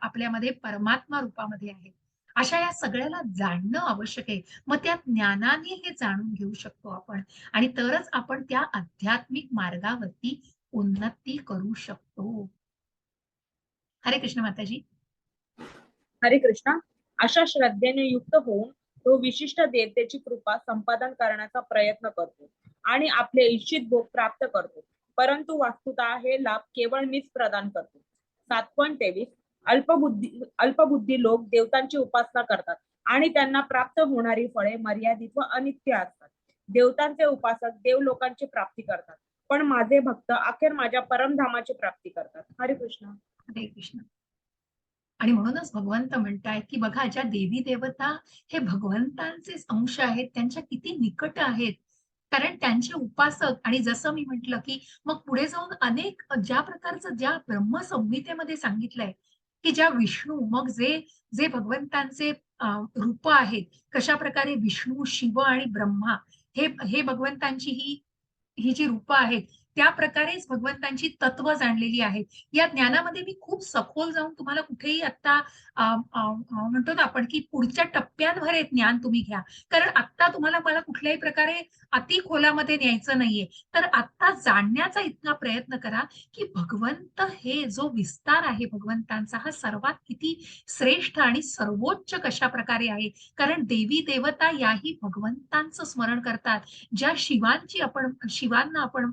आपल्यामध्ये परमात्मा रूपामध्ये आहेत. अशा या सगळ्याला जाणणं आवश्यक आहे. मग त्या ज्ञानाने हे जाणून घेऊ शकतो आपण, आणि तरच आपण त्या आध्यात्मिक मार्गावरती उन्नती करू शकतो. हरे कृष्ण माताजी. हरे कृष्णा. अशा श्रद्धेने युक्त होऊन तो विशिष्ट देवतेची कृपा संपादन करण्याचा प्रयत्न करतो आणि आपले इच्छित भोग प्राप्त करतो. परंतु वास्तुतः हे लाभ केवळ मीच प्रदान करतो. 7.23 अल्पबुद्धी लोक देवतांची उपासना करतात आणि त्यांना प्राप्त होणारी फळे मर्यादित व अनित्य असतात. देवतांचे उपासक देवलोकांची प्राप्ती करतात, पण माझे भक्त अखेर माझ्या परमधामाची प्राप्ती करतात. हरे कृष्ण. हरे कृष्ण. आणि म्हणूनच भगवंत म्हणतायत की बघा, ज्या देवी देवता हे भगवंतांचेच अंश आहेत, त्यांच्या किती निकट आहेत. कारण त्यांचे उपासक, आणि जसं मी म्हटलं की मग पुढे जाऊन अनेक ज्या प्रकारचं ज्या ब्रह्मसंहितेमध्ये सांगितलंय, की ज्या विष्णू, मग जे जे भगवंतांचे रूप आहेत, कशा प्रकारे विष्णू, शिव आणि ब्रह्मा हे हे भगवंतांची ही ही जी रूपं आहेत, त्या प्रकारेच भगवंतांची तत्व जाणलेली आहेत. या ज्ञानामध्ये मी खूप सखोल जाऊन तुम्हाला कुठेही आता म्हणतो ना आपण, की पुढच्या टप्प्यांवर हे ज्ञान तुम्ही घ्या. कारण आत्ता तुम्हाला मला कुठल्याही प्रकारे अति खोलामध्ये न्यायचं नाहीये. तर आत्ता जाणण्याचा इतका प्रयत्न करा, की भगवंत हे जो विस्तार आहे भगवंतांचा, हा सर्वात किती श्रेष्ठ आणि सर्वोच्च कशा प्रकारे आहे. कारण देवी देवता याही भगवंतांचं स्मरण करतात. ज्या शिवांना आपण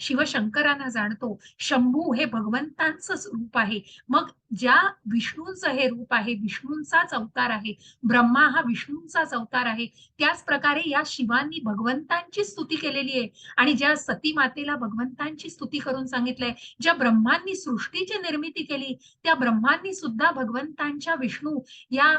शिवशंकरांना जाणतो. शंभू हे भगवंतांचंच रूप आहे. मग ज्या विष्णूंचं हे रूप आहे, विष्णूंचाच अवतार आहे. ब्रह्मा हा विष्णूंचाच अवतार आहे. त्याच प्रकारे या शिवांनी भगवंतांची स्तुती केलेली आहे, आणि ज्या सती मातेला भगवंतांची स्तुती करून सांगितलंय, ज्या ब्रह्मांनी सृष्टीची निर्मिती केली, त्या ब्रह्मांनी सुद्धा भगवंतांच्या विष्णू या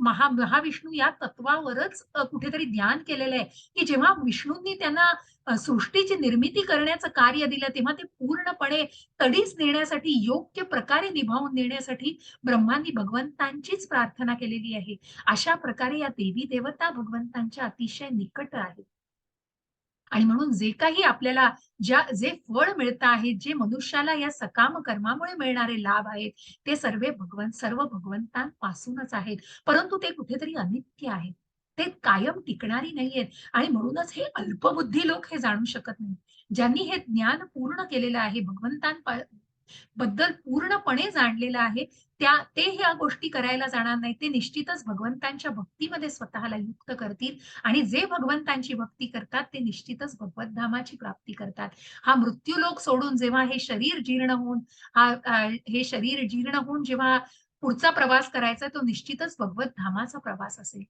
महाविष्णू या तत्वावरच कुठेतरी ध्यान केलेलं आहे, की जेव्हा विष्णूंनी त्यांना सृष्टीची निर्मिती करण्याचं कार्य दिलं, तेव्हा ते पूर्णपणे तडीस नेण्यासाठी, योग्य प्रकारे निभावून नेण्यासाठी ब्रह्मांनी भगवंतांचीच प्रार्थना केलेली आहे. अशा प्रकारे या देवी देवता भगवंतांच्या अतिशय निकट आहेत. आणि म्हणून जे काही आपल्याला जे फळ मिळतं आहे, जे मनुष्याला या सकाम कर्मामुळे मिळणारे लाभ आहेत, ते सर्व भगवंतांपासूनच आहेत. परंतु ते कुठेतरी अनित्य आहेत. ते कायम टिकणारी नाहीयेत, आणि म्हणूनच हे अल्पबुद्धी लोक हे जाणू शकत नाहीत. ज्यांनी हे ज्ञान पूर्ण केलेलं आहे, बद्दल पूर्णपणे जाणलेलं आहे, ते ह्या गोष्टी करायला जाणार नाही. ते निश्चितच भगवंतांच्या भक्तीमध्ये स्वतःला युक्त करतील आणि जे भगवंतांची भक्ती करतात, ते निश्चितच भगवद्धामाची प्राप्ती करतात. हा मृत्यूलोक सोडून जेव्हा हे शरीर जीर्ण होऊन हे शरीर जीर्ण होऊन जेव्हा पुढचा प्रवास करायचा, तो निश्चितच भगवद्धामाचा प्रवास असेल.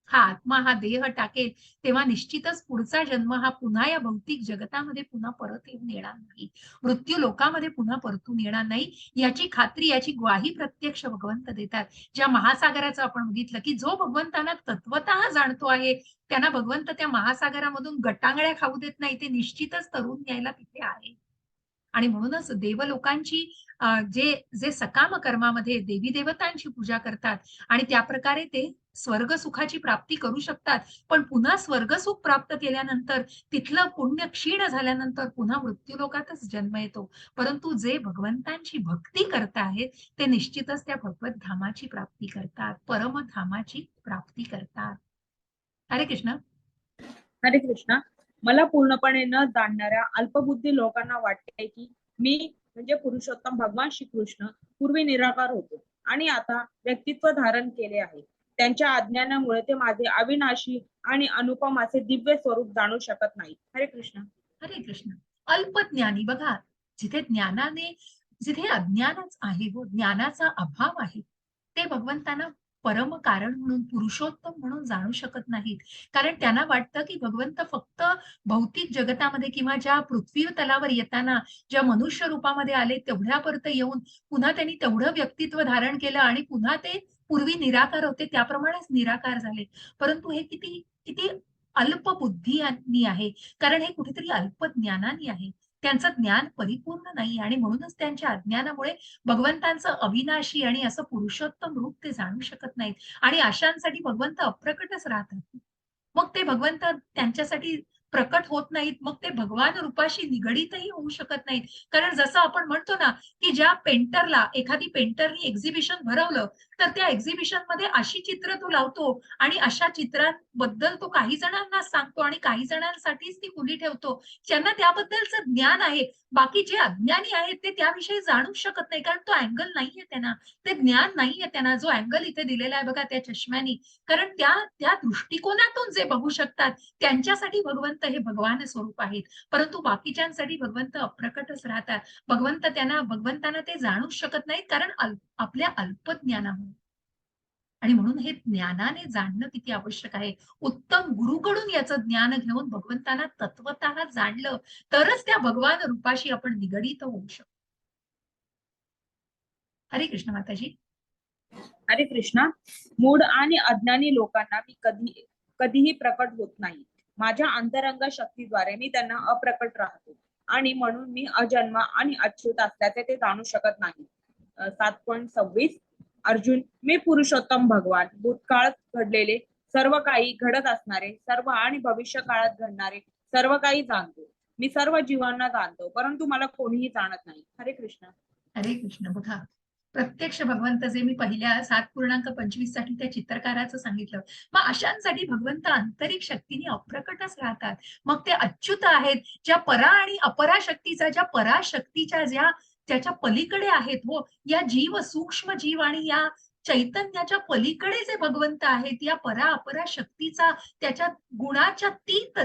हा आत्मा हा देह टाकेल, तेव्हा निश्चितच पुढचा जन्म हा पुन्हा या भौतिक जगतामध्ये पुन्हा परत येऊन येणार नाही. मृत्यू लोकामध्ये पुन्हा परतून येणार नाही, याची खात्री, याची ग्वाही प्रत्यक्ष भगवंत देतात. ज्या महासागराचं आपण बघितलं, की जो भगवंतांना तत्वतः जाणतो आहे, त्यांना भगवंत त्या महासागरामधून गटांगळ्या खाऊ देत नाही. ते निश्चितच तरुण यायला तिथे आहे. आणि म्हणूनच देवलोकांची जे जे सकाम कर्मामध्ये देवी देवतांची पूजा करतात आणि त्या प्रकारे ते स्वर्ग सुखाची प्राप्ती करू शकतात. पण पुन्हा स्वर्गसुख प्राप्त केल्यानंतर तिथलं पुण्य क्षीण झाल्यानंतर पुन्हा मृत्यूलोकातच जन्म येतो. परंतु जे भगवंतांची भक्ती करताहेत, ते निश्चितच त्या भगवत धामाची प्राप्ती करतात, परमधामाची प्राप्ती करतात. हरे कृष्ण. हरे कृष्णा. मला पूर्णपणे न जाणणाऱ्या अल्पबुद्धी लोकांना वाटते की मी म्हणजे पुरुषोत्तम भगवान श्रीकृष्ण पूर्वी निराकार होतो आणि आता व्यक्तित्व धारण केले आहे. त्यांच्या अज्ञानामुळे ते माझे अविनाशी आणि अनुपम असे दिव्य स्वरूप जाणू शकत नाही. हरे कृष्ण. हरे कृष्ण. अल्पज्ञानी बघा, जिथे ज्ञानाने जिथे अज्ञानच आहे हो, ज्ञानाचा अभाव आहे, ते भगवंतांना परम कारण म्हणून, पुरुषोत्तम म्हणून जाणू शकत नाहीत. कारण त्यांना वाटतं, की भगवंत फक्त भौतिक जगतामध्ये किंवा ज्या पृथ्वी तलावर येताना ज्या मनुष्य रूपामध्ये आले तेवढ्यापुरतं येऊन पुन्हा त्यांनी तेवढं व्यक्तित्व धारण केलं आणि पुन्हा ते पूर्वी निराकार होते त्याप्रमाणेच निराकार झाले. परंतु हे किती किती अल्पबुद्धी आहे. कारण हे कुठेतरी अल्पज्ञानाने आहे. त्यांचं ज्ञान परिपूर्ण नाही आणि म्हणूनच त्यांच्या अज्ञानामुळे भगवंतांचं अविनाशी आणि असं पुरुषोत्तम रूप ते जाणू शकत नाहीत आणि अशांसाठी भगवंत अप्रकटच राहतात. मग ते भगवंत त्यांच्यासाठी प्रकट होत नाहीत. मग ते भगवान रूपाशी निगडीतही होऊ शकत नाहीत. कारण जसं आपण म्हणतो ना, की ज्या पेंटरला एखादी पेंटरनी एक्झिबिशन भरवलं, तर त्या एक्झिबिशनमध्ये अशी चित्र तो लावतो आणि अशा चित्रांबद्दल तो काही जणांना सांगतो आणि काही जणांसाठीच ती खुली ठेवतो. ज्यांना त्याबद्दलचं ज्ञान आहे. बाकी जे अज्ञानी आहेत ते त्याविषयी जाणूच शकत नाही. कारण तो अँगल नाहीये त्यांना. ते ज्ञान नाहीये त्यांना. जो अँगल इथे दिलेला आहे बघा त्या चष्म्यानी. कारण त्या त्या दृष्टिकोनातून जे बघू शकतात, त्यांच्यासाठी भगवंत हे भगवान स्वरूप आहेत. परंतु बाकीच्यांसाठी भगवंत अप्रकटच राहतात. भगवंतांना ते जाणूच शकत नाहीत कारण आपल्या अल्पज्ञानामुळे. आणि म्हणून हे ज्ञानाने जाणणं किती आवश्यक आहे. उत्तम गुरुकडून याचं ज्ञान घेऊन भगवंतांना तत्वतः जाणलं, तरच त्या भगवान रूपाशी आपण निगडीत होऊ शकतो. हरे कृष्ण माताजी. हरे कृष्णा. मूढ आणि अज्ञानी लोकांना मी कधीही प्रकट होत नाही. माझ्या अंतरंग शक्तीद्वारे मी त्यांना अप्रकट राहतो आणि म्हणून मी अजन्म आणि अच्युत असल्याचे ते जाणू शकत नाही. 7.26 अर्जुन, मी पुरुषोत्तम भगवान भूतकाळात घडलेले सर्व काही, घडत असणारे सर्व आणि भविष्य काळात घडणारे सर्व काही जाणतो. मी सर्व जीवांना जाणतो, परंतु मला कोणीही जाणत नाही. हरे कृष्ण. हरे कृष्ण. बघा, प्रत्यक्ष भगवंत जे मी पहिल्या 7.25 साठी त्या चित्रकाराचं सांगितलं. मग अशांसाठी भगवंत आंतरिक शक्तीने अप्रकटच राहतात. मग ते अच्युत आहेत, ज्या परा आणि अपरा शक्तीचा, ज्या पराशक्तीच्या ज्याच्या पलीकडे आहेत हो, या जीव, सूक्ष्म जीव आणि या चैतन्याच्या पलीकडे जे भगवंत आहेत, या परा अपरा शक्तीचा, त्याच्या गुणाच्या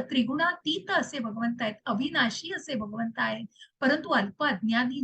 त्रिगुणातीत असे भगवंत आहेत, अविनाशी असे भगवंत आहेत. परंतु अल्पज्ञानी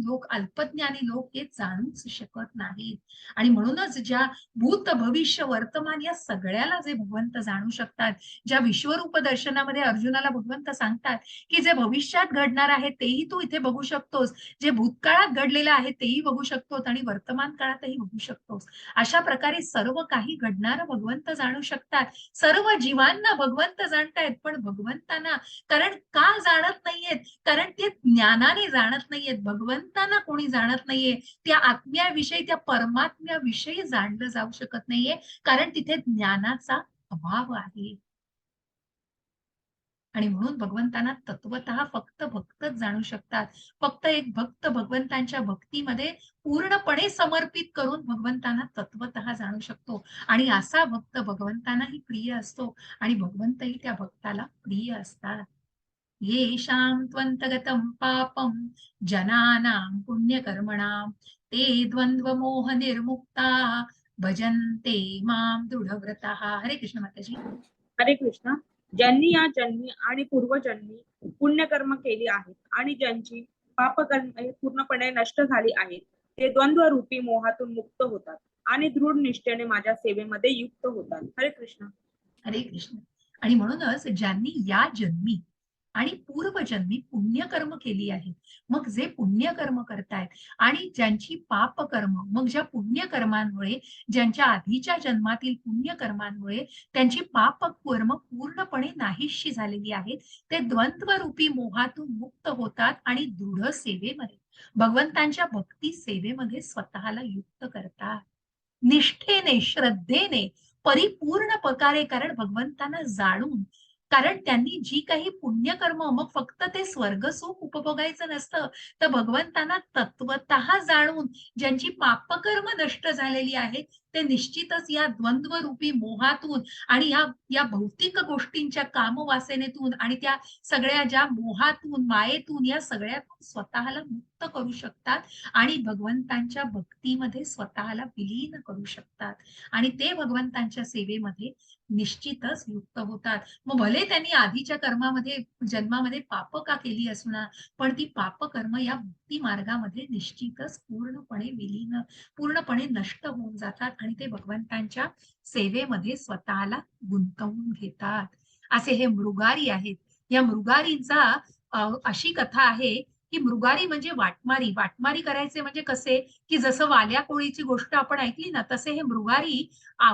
लोक हे जाणूच शकत नाहीत. आणि म्हणूनच ज्या भूत, भविष्य, वर्तमान या सगळ्याला जे भगवंत जाणू शकतात, ज्या विश्वरूप दर्शनामध्ये अर्जुनाला भगवंत सांगतात, की जे भविष्यात घडणार आहे तेही तू इथे बघू शकतोस, जे भूतकाळात घडलेलं आहे तेही बघू शकतोस आणि वर्तमान काळातही बघू शकतोस. अशा प्रकारे सर्व काही घडणारं भगवंत जाणू शकतात. सर्व जीवांना भगवंत जाणतायत, पण भगवंतांना कारण का जाणत नाहीयेत? कारण ते ज्ञानाने जाणत नाहीयेत. भगवंतांना कोणी जाणत नाहीये. त्या आत्म्याविषयी, त्या परमात्म्याविषयी जाणलं जाऊ शकत नाहीये. कारण तिथे ज्ञानाचा अभाव आहे. आणि म्हणून भगवंतांना तत्वतः फक्त भक्तच जाणू शकतात. फक्त एक भक्त भगवंतांच्या भक्तीमध्ये पूर्णपणे समर्पित करून भगवंतांना तत्वतः जाणू शकतो. आणि असा भक्त भगवंतांनाही प्रिय असतो आणि भगवंतही त्या भक्ताला प्रिय असतात. येषां त्वन्तगतं पापं जनानां पुण्यकर्मणां ते द्वंद्वमोह निर्मुक्ता भजन्ते मां दृढव्रतः. हरे कृष्ण माताजी. हरे कृष्ण. ज्यांनी या जन्मी आणि पूर्वजन्मी पुण्यकर्म केली आहेत आणि ज्यांची पापकर्मे पूर्णपणे नष्ट झाली आहेत, ते द्वंद्वरूपी मोहातून मुक्त होतात आणि दृढ निष्ठेने माझ्या सेवेमध्ये युक्त होतात. हरे कृष्ण. हरे कृष्ण. आणि म्हणूनच ज्यांनी या जन्मी आणि पूर्वजन्मी पुण्यकर्म केली आहेत, मग जे पुण्यकर्म करतायत आणि ज्यांची पापकर्म, मग ज्या पुण्यकर्मांमुळे, ज्यांच्या आधीच्या जन्मातील पुण्यकर्मांमुळे त्यांची पापकर्म पूर्णपणे नाहीशी झालेली आहेत, ते द्वंद्वरूपी मोहातून मुक्त होतात आणि दृढ सेवेमध्ये, भगवंतांच्या भक्ती सेवेमध्ये स्वतःला युक्त करतात. निष्ठेने, श्रद्धेने, परिपूर्ण प्रकारे, कारण भगवंतांना जाणून, कारण त्यांनी जी काही पुण्यकर्म, मग फक्त ते स्वर्गसुख उपभोगायचं नसतं, तर भगवंतांना तत्वतः जाणून ज्यांची पापकर्म नष्ट झालेली आहेत, ते निश्चितच या द्वंद्वरूपी मोहातून आणि या भौतिक गोष्टींच्या कामवासनेतून आणि त्या सगळ्या ज्या मोहातून, मायेतून, या सगळ्यातून स्वतःला मुक्त करू शकतात आणि भगवंतांच्या भक्तीमध्ये स्वतःला विलीन करू शकतात आणि ते भगवंतांच्या सेवेमध्ये निश्चितच युक्त होतात. मग भले त्यांनी आधीच्या कर्मामध्ये, जन्मामध्ये पाप का केली असणार, पण ती पापकर्म या मुक्ती मार्गामध्ये निश्चितच पूर्णपणे विलीन, पूर्णपणे नष्ट होऊन जातात आणि ते भगवंतांच्या सेवेमध्ये स्वतःला गुंतवून घेतात. असे हे मृगारी आहेत. या मृगारींचा अशी कथा आहे की मृगारी म्हणजे वाटमारी. वाटमारी करायचे म्हणजे कसे, की जसं वाल्या कोळीची गोष्ट आपण ऐकली ना, तसे हे मृगारी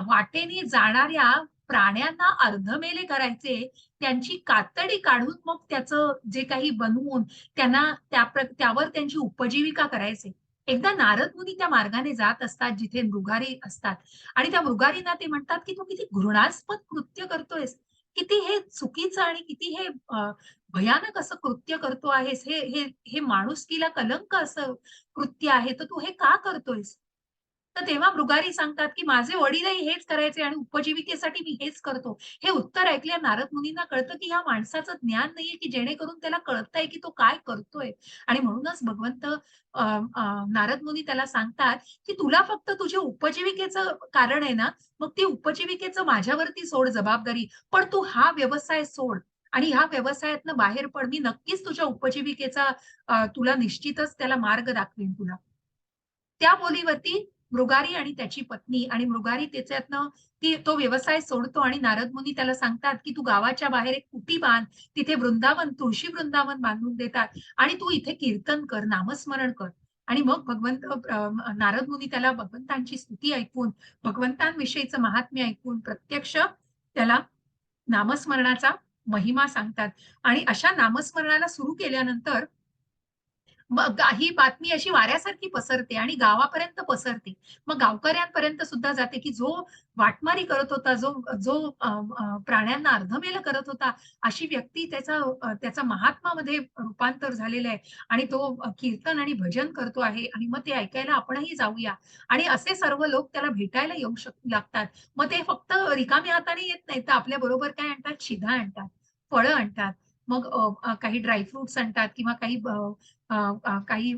वाटेने जाणाऱ्या प्राण्यांना अर्धमेले करायचे, त्यांची कातडी काढून मग त्याचं जे काही बनवून त्यांना त्यावर त्यांची उपजीविका करायचे. एकदा नारद मुनी त्या मार्गाने जात असतात जिथे मृगारी असतात आणि त्या मृगारींना ते म्हणतात, की "तू किती घृणास्पद कृत्य करतोयस. किती हे चुकीचं आणि किती हे भयानक असं कृत्य करतो आहेस. हे हे हे माणुसकीला कलंक असं कृत्य आहे. तर तू हे का करतोयस?" तर तेव्हा मृगारी सांगतात, की "माझे वडीलही हेच करायचे आणि उपजीविकेसाठी मी हेच करतो." हे उत्तर ऐकल्या नारद मुनींना कळतं, की ह्या माणसाचं ज्ञान नाहीये, की जेणेकरून त्याला कळतंय, की तो काय करतोय. आणि म्हणूनच भगवंत नारद मुनी त्याला सांगतात, की "तुला फक्त तुझ्या उपजीविकेचं कारण आहे ना, मग ती उपजीविकेचं माझ्यावरती सोड जबाबदारी. पण तू हा व्यवसाय सोड आणि ह्या व्यवसायातनं बाहेर पड. मी नक्कीच तुझ्या उपजीविकेचा तुला निश्चितच त्याला मार्ग दाखवेन तुला." त्या बोलीवरती मृगारी आणि त्याची पत्नी आणि मृगारी त्याच्यातनं तो व्यवसाय सोडतो आणि नारद मुनी त्याला सांगतात, की "तू गावाच्या बाहेर एक कुटी बांध. तिथे वृंदावन, तुळशी वृंदावन बांधून देतात आणि तू इथे कीर्तन कर, नामस्मरण कर." आणि मग नारद मुनी त्याला भगवंतांची स्तुती ऐकून, भगवंतांविषयीचं महात्म्य ऐकून प्रत्यक्ष त्याला नामस्मरणाचा महिमा सांगतात आणि अशा नामस्मरणाला सुरू केल्यानंतर मग ही बातमी अशी वाऱ्यासारखी पसरते आणि गावापर्यंत पसरते. मग गावकऱ्यांपर्यंत सुद्धा जाते, की जो वाटमारी करत होता, जो जो प्राण्यांना अर्धमेल करत होता, अशी व्यक्ती त्याचा महात्मामध्ये रूपांतर झालेलं आहे आणि तो कीर्तन आणि भजन करतो आहे आणि मग ते ऐकायला आपणही जाऊया. आणि असे सर्व लोक त्याला भेटायला येऊ लागतात. मग ते फक्त रिकाम्या हाताने येत नाहीत, तर आपल्याबरोबर काय आणतात? शिधा आणतात, फळं आणतात. मग काही ड्राय आणतात किंवा काही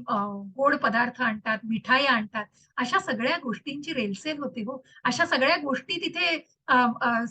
गोड पदार्थ आणतात, मिठाया आणतात. अशा सगळ्या गोष्टींची रेलचेल होते हो. अशा सगळ्या गोष्टी तिथे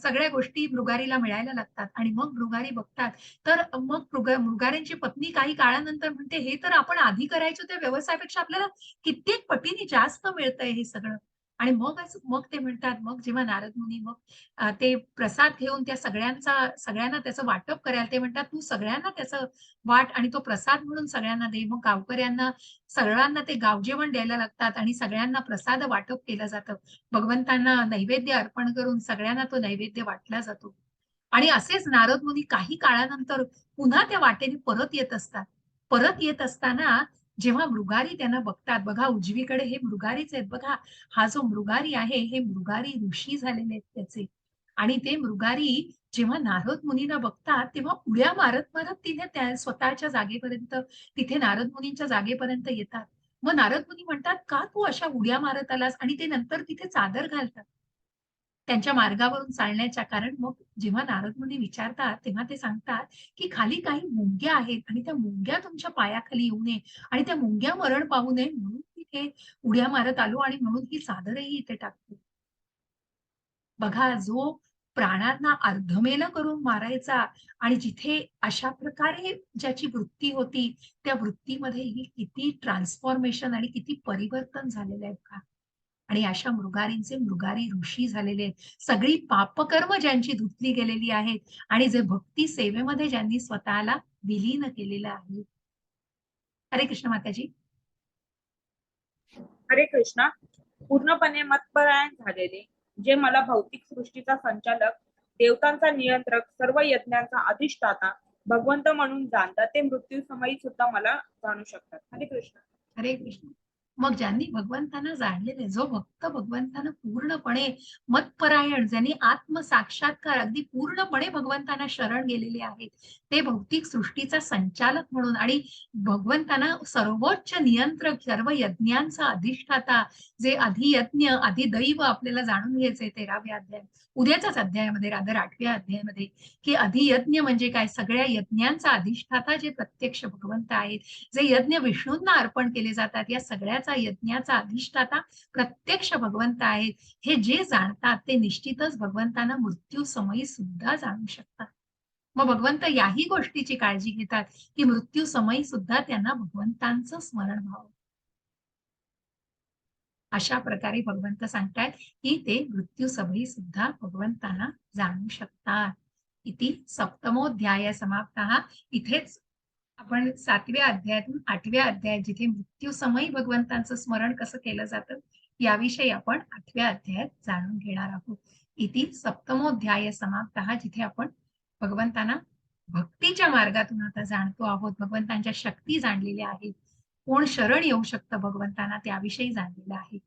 सगळ्या गोष्टी मृगारीला मिळायला लागतात आणि मग मृगारी बघतात. तर मग मृगारींची पत्नी काही काळानंतर म्हणते, "हे तर आपण आधी करायचो त्या व्यवसायापेक्षा आपल्याला कित्येक पटीने जास्त मिळतंय हे सगळं." आणि मग ते म्हणतात, मग जेव्हा नारद मुनी मग ते प्रसाद घेऊन त्या सगळ्यांना त्याचं वाटप करायला ते म्हणतात, "तू सगळ्यांना त्याचं वाट आणि तो प्रसाद म्हणून सगळ्यांना दे." मग गावकऱ्यांना सगळ्यांना ते गावजेवण द्यायला लागतात आणि सगळ्यांना प्रसाद वाटप केलं जातं. भगवंतांना नैवेद्य अर्पण करून सगळ्यांना तो नैवेद्य वाटला जातो. आणि असेच नारद मुनी काही काळानंतर पुन्हा त्या वाटेने परत येत असतात. परत येत असताना जेव्हा मृगारी त्यांना बघतात, बघा उजवीकडे हे मृगारीच आहेत बघा. हा जो मृगारी आहे, हे मृगारी ऋषी झालेले आहेत त्याचे. आणि ते मृगारी जेव्हा नारद मुनींना बघतात, तेव्हा उड्या मारत-मारत तिने त्या स्वतःच्या जागेपर्यंत, तिथे नारद मुनींच्या जागेपर्यंत येतात. मग नारद मुनी म्हणतात, "का तू अशा उड्या मारत आलास?" आणि ते नंतर तिथे चादर घालतात. त्यांच्या मार्गावरून चालण्याच्या. कारण मग जेव्हा नारद मुनी विचारतात तेव्हा ते सांगतात, की खाली काही मुंग्या आहेत आणि त्या मुंग्या तुमच्या पायाखाली येऊ नये आणि त्या मुंग्या मरण पावू नये म्हणून तिथे उड्या मारत आलो आणि म्हणून ही चादरही इथे टाकतो. बघा, जो प्राणांना अर्धमेल करून मारायचा आणि जिथे अशा प्रकारे ज्याची वृत्ती होती, त्या वृत्तीमध्ये ही किती ट्रान्सफॉर्मेशन आणि किती परिवर्तन झालेलं आहे बघा. आणि अशा मृगारींचे मृगारी ऋषी झालेले आहेत. सगळी पापकर्म ज्यांची धुतली गेलेली आहेत आणि जे भक्ती सेवेमध्ये ज्यांनी स्वतःला विलीन केलेलं आहे. हरे कृष्ण माताजी. हरे कृष्णा. पूर्णपणे मतपरायण झालेले, जे मला भौतिक सृष्टीचा संचालक, देवतांचा नियंत्रक, सर्व यज्ञांचा अधिष्ठाता, भगवंत म्हणून जाणतात, ते मृत्यू समयी सुद्धा मला जाणू शकतात. हरे कृष्ण. हरे कृष्ण. मग ज्यांनी भगवंतांना जाणलेले, जो भक्त भगवंतांना पूर्णपणे मतपरायण, ज्यांनी आत्मसाक्षात्कार अगदी पूर्णपणे भगवंतांना शरण गेलेले आहेत, ते भौतिक सृष्टीचा संचालक म्हणून आणि भगवंतांना सर्वोच्च नियंत्रक, सर्व यज्ञांचा अधिष्ठाता, जे अधियज्ञ अधिदैव आपल्याला जाणून घ्यायचंय 13व्या अध्याय, उद्याच्याच अध्यायामध्ये, रादर 8व्या अध्यायामध्ये, की अधियज्ञ म्हणजे काय, सगळ्या यज्ञांचा अधिष्ठाता जे प्रत्यक्ष भगवंत आहेत, जे यज्ञ विष्णूंना अर्पण केले जातात, या सगळ्याचा यज्ञाचा अधिष्ठाता प्रत्यक्ष भगवंत आहेत. हे जे जाणतात ते निश्चितच भगवंतांना मृत्यू समयी सुद्धा जाणू शकतात. मग भगवंत याही गोष्टीची काळजी घेतात, की मृत्यू समयी सुद्धा त्यांना भगवंतांचं स्मरण व्हावं. अशा प्रकारे भगवंत सांगतायत, की ते मृत्यू समयी सुद्धा भगवंतांना जाणू शकतात. इति सप्तमोऽध्याय समाप्तः. इथेच आपण 7व्या अध्यायातून 8व्या अध्यायात जिथे मृत्यू समयी भगवंतांचं स्मरण कसं केलं जातं, याविषयी आपण 8व्या अध्यायात जाणून घेणार आहोत. इति सप्तमोऽध्याय समाप्तः, जिथे आपण भगवंतांना भक्तीच्या मार्गातून आता जाणतो आहोत, भगवंतांच्या शक्ती जाणलेल्या आहेत, कोण शरण येऊ शकतं भगवंतांना त्याविषयी जाणलेलं आहे.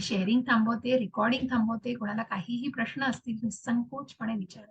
शेअरिंग थांबवते, रेकॉर्डिंग थांबवते. कोणाला काहीही प्रश्न असतील निसंकोचपणे विचारा.